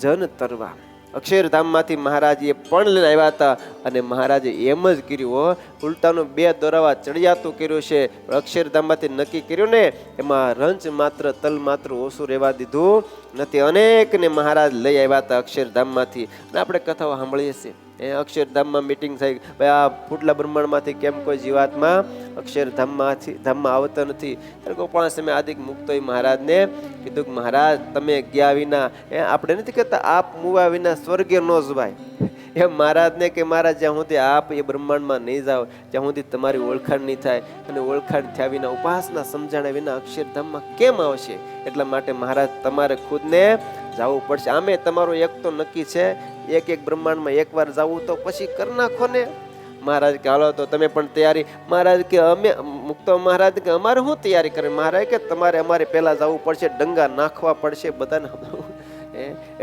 Speaker 1: જન તરવા. અક્ષરધામમાંથી મહારાજે પણ લઈને આવ્યા હતા અને મહારાજે એમ જ કર્યું, ઉલટાનું 2 દોરાવા ચડિયાતું કર્યું છે. અક્ષરધામમાંથી નક્કી કર્યું ને એમાં રંચ માત્ર તલ માત્ર ઓછું રહેવા દીધું નથી. અનેકને મહારાજ લઈ આવ્યા હતા અક્ષરધામમાંથી. અને આપણે કથાઓ સાંભળીએ છીએ અક્ષરધામમાં મિટિંગ થઈ, ભાઈ આ ફૂટલા બ્રહ્માંડમાંથી કેમ કોઈ જીવાત્મા ધામમાં આવતા નથી? ગોપાલ સમય આદિક મુક્તોય મહારાજને કીધું કે મહારાજ તમે ગયા વિના આપણે નથી કહેતા આપ મુવા વિના સ્વર્ગે ન જવાય. એમ મહારાજને કે મહારાજ જ્યાં સુધી આપ એ બ્રહ્માંડમાં નહીં જાઓ ત્યાં સુધી તમારી ઓળખાણ નહીં થાય, અને ઓળખાણ થયા વિના ઉપાસના સમજાણ્યા વિના અક્ષરધામમાં કેમ આવશે? એટલા માટે મહારાજ તમારે ખુદને જવું પડશે. આમે તમારું એક તો નક્કી છે, એક બ્રહ્માંડમાં એકવાર જવું તો પછી કરી નાખો ને. મહારાજ કે હાલો તો તમે પણ તૈયારી. મહારાજ કે અમે મુક્તો મહારાજ કે અમારે શું તૈયારી કરે? મહારાજ કે તમારે અમારે પહેલા જવું પડશે, ડંગા નાખવા પડશે બધાને.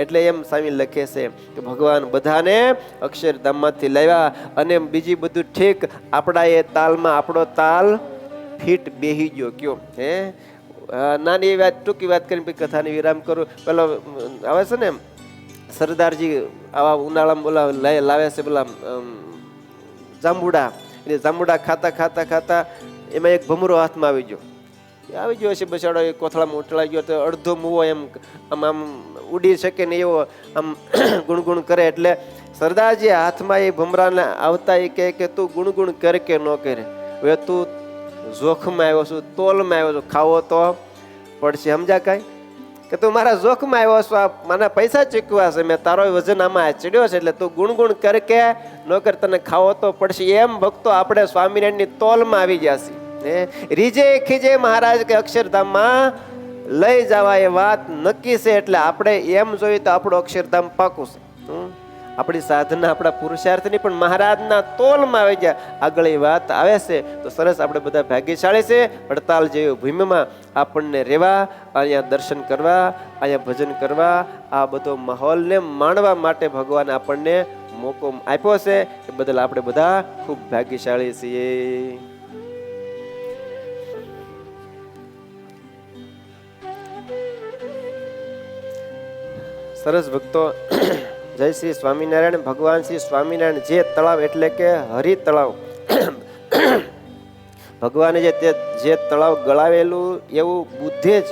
Speaker 1: એટલે એમ સ્વામી લખે છે કે ભગવાન બધાને અક્ષરધામમાંથી લાવ્યા, અને બીજી બધું ઠીક, આપણા એ તાલમાં આપણો તાલ ફીટ બેહી ગયો. કયો હે નાની વાત ટૂંકી વાત કરીને કથાની વિરામ કરું. પેલો આવે છે ને સરદારજી આવા ઉનાળામાં બોલા લાવે છે પેલા જાંબુડા, એટલે જાંબુડા ખાતા ખાતા ખાતા એમાં એક ભમરો હાથમાં આવી ગયો છે બચાડો. એ કોથળામાં ઉઠલાઈ ગયો તો અડધો મુવો એમ આમ આમ ઉડી શકે ને એવો આમ ગુણગુણ કરે. એટલે સરદારજી હાથમાં એ ભમરાને આવતા એ કહે કે તું ગુણગુણ કરે કે ન કરે, હવે તું જોખમાં આવ્યો છું, તોલમાં આવ્યો છું, ખાવો તો પડશે. સમજા કાંઈ કે તું મારા જોખમાં આવ્યો છો, આ મને પૈસા ચૂકવા છે, મેં તારો વજન આમાં ચડ્યો છે, એટલે તું ગુણગુણ કર કે ન કર, તને ખાવો તો પડશે. એમ ભક્તો આપણે સ્વામિનારાયણની તોલમાં આવી ગયા છીએ. રીજે ખીજે મહારાજ કે અક્ષરધામમાં લઈ જવા એ વાત નક્કી છે. એટલે આપણે એમ જોઈએ તો આપણું અક્ષરધામ પાકું છે. આપણી સાધના આપણા પુરુષાર્થની પણ મહારાજના તોલમાં આવી ગયા. આગળ એ વાત આવે છે તો સરસ, આપણે બધા ભાગ્યશાળી છે. વડતાલ જેવી ભૂમિમાં આપણને રહેવા, અહીંયા દર્શન કરવા, અહીંયા ભજન કરવા, આ બધો માહોલને માણવા માટે ભગવાન આપણને મોકો આપ્યો છે. એ બદલ આપણે બધા ખૂબ ભાગ્યશાળી છીએ. સરસ ભક્તો, જય શ્રી સ્વામિનારાયણ. ભગવાન શ્રી સ્વામિનારાયણ જે તળાવ એટલે કે હરિ તળાવ, ભગવાને જે તળાવ ગળાવેલું એવું બુદ્ધે જ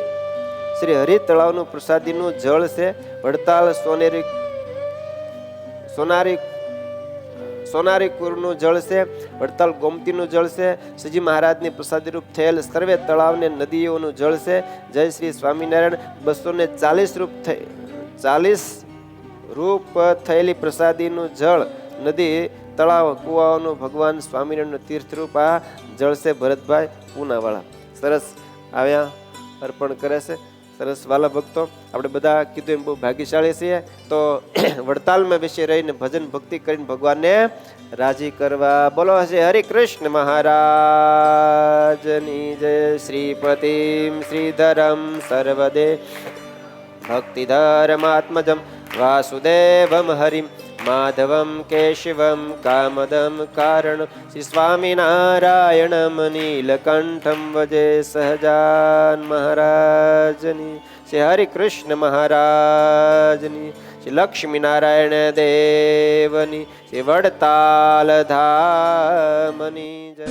Speaker 1: શ્રી હરિ તળાવનું પ્રસાદીનું જળ છે. વડતાલ સોનારી કુરનું જળ છે, વડતાલ ગોમતીનું જળ છે, શ્રીજી મહારાજની પ્રસાદી રૂપ થયેલ સર્વે તળાવને નદીઓનું જળ છે. જય શ્રી સ્વામિનારાયણ. 240 રૂપ થયેલી પ્રસાદીનું જળ, નદી, તળાવ, કુવાઓનું ભગવાન સ્વામિનારાયણનું તીર્થરૂપ આ જળ છે. ભરતભાઈ પૂનાવાળા સરસ આવ્યા, અર્પણ કરે છે. સરસ વાલા ભક્તો, આપણે બધા કીધું એમ બહુ ભાગ્યશાળી છીએ. તો વડતાલમાં બેસી રહીને ભજન ભક્તિ કરીને ભગવાનને રાજી કરવા. બોલો છે હરિ કૃષ્ણ મહારાજની જય. શ્રીપતિમ શ્રીધરમ સર્વદે ભક્તિધર્માત્મજમ વાસુદેવમ હરિમ માધવમ કેશવમ કામદમ કારણ શ્રી સ્વામિનારાયણમ નીલકંઠમ વજે સહજાન મહારાજની. શ્રી હરિ કૃષ્ણ મહારાજની, શ્રી લક્ષ્મીનારાયણ દેવની, શ્રી વડતાલ ધામની જય.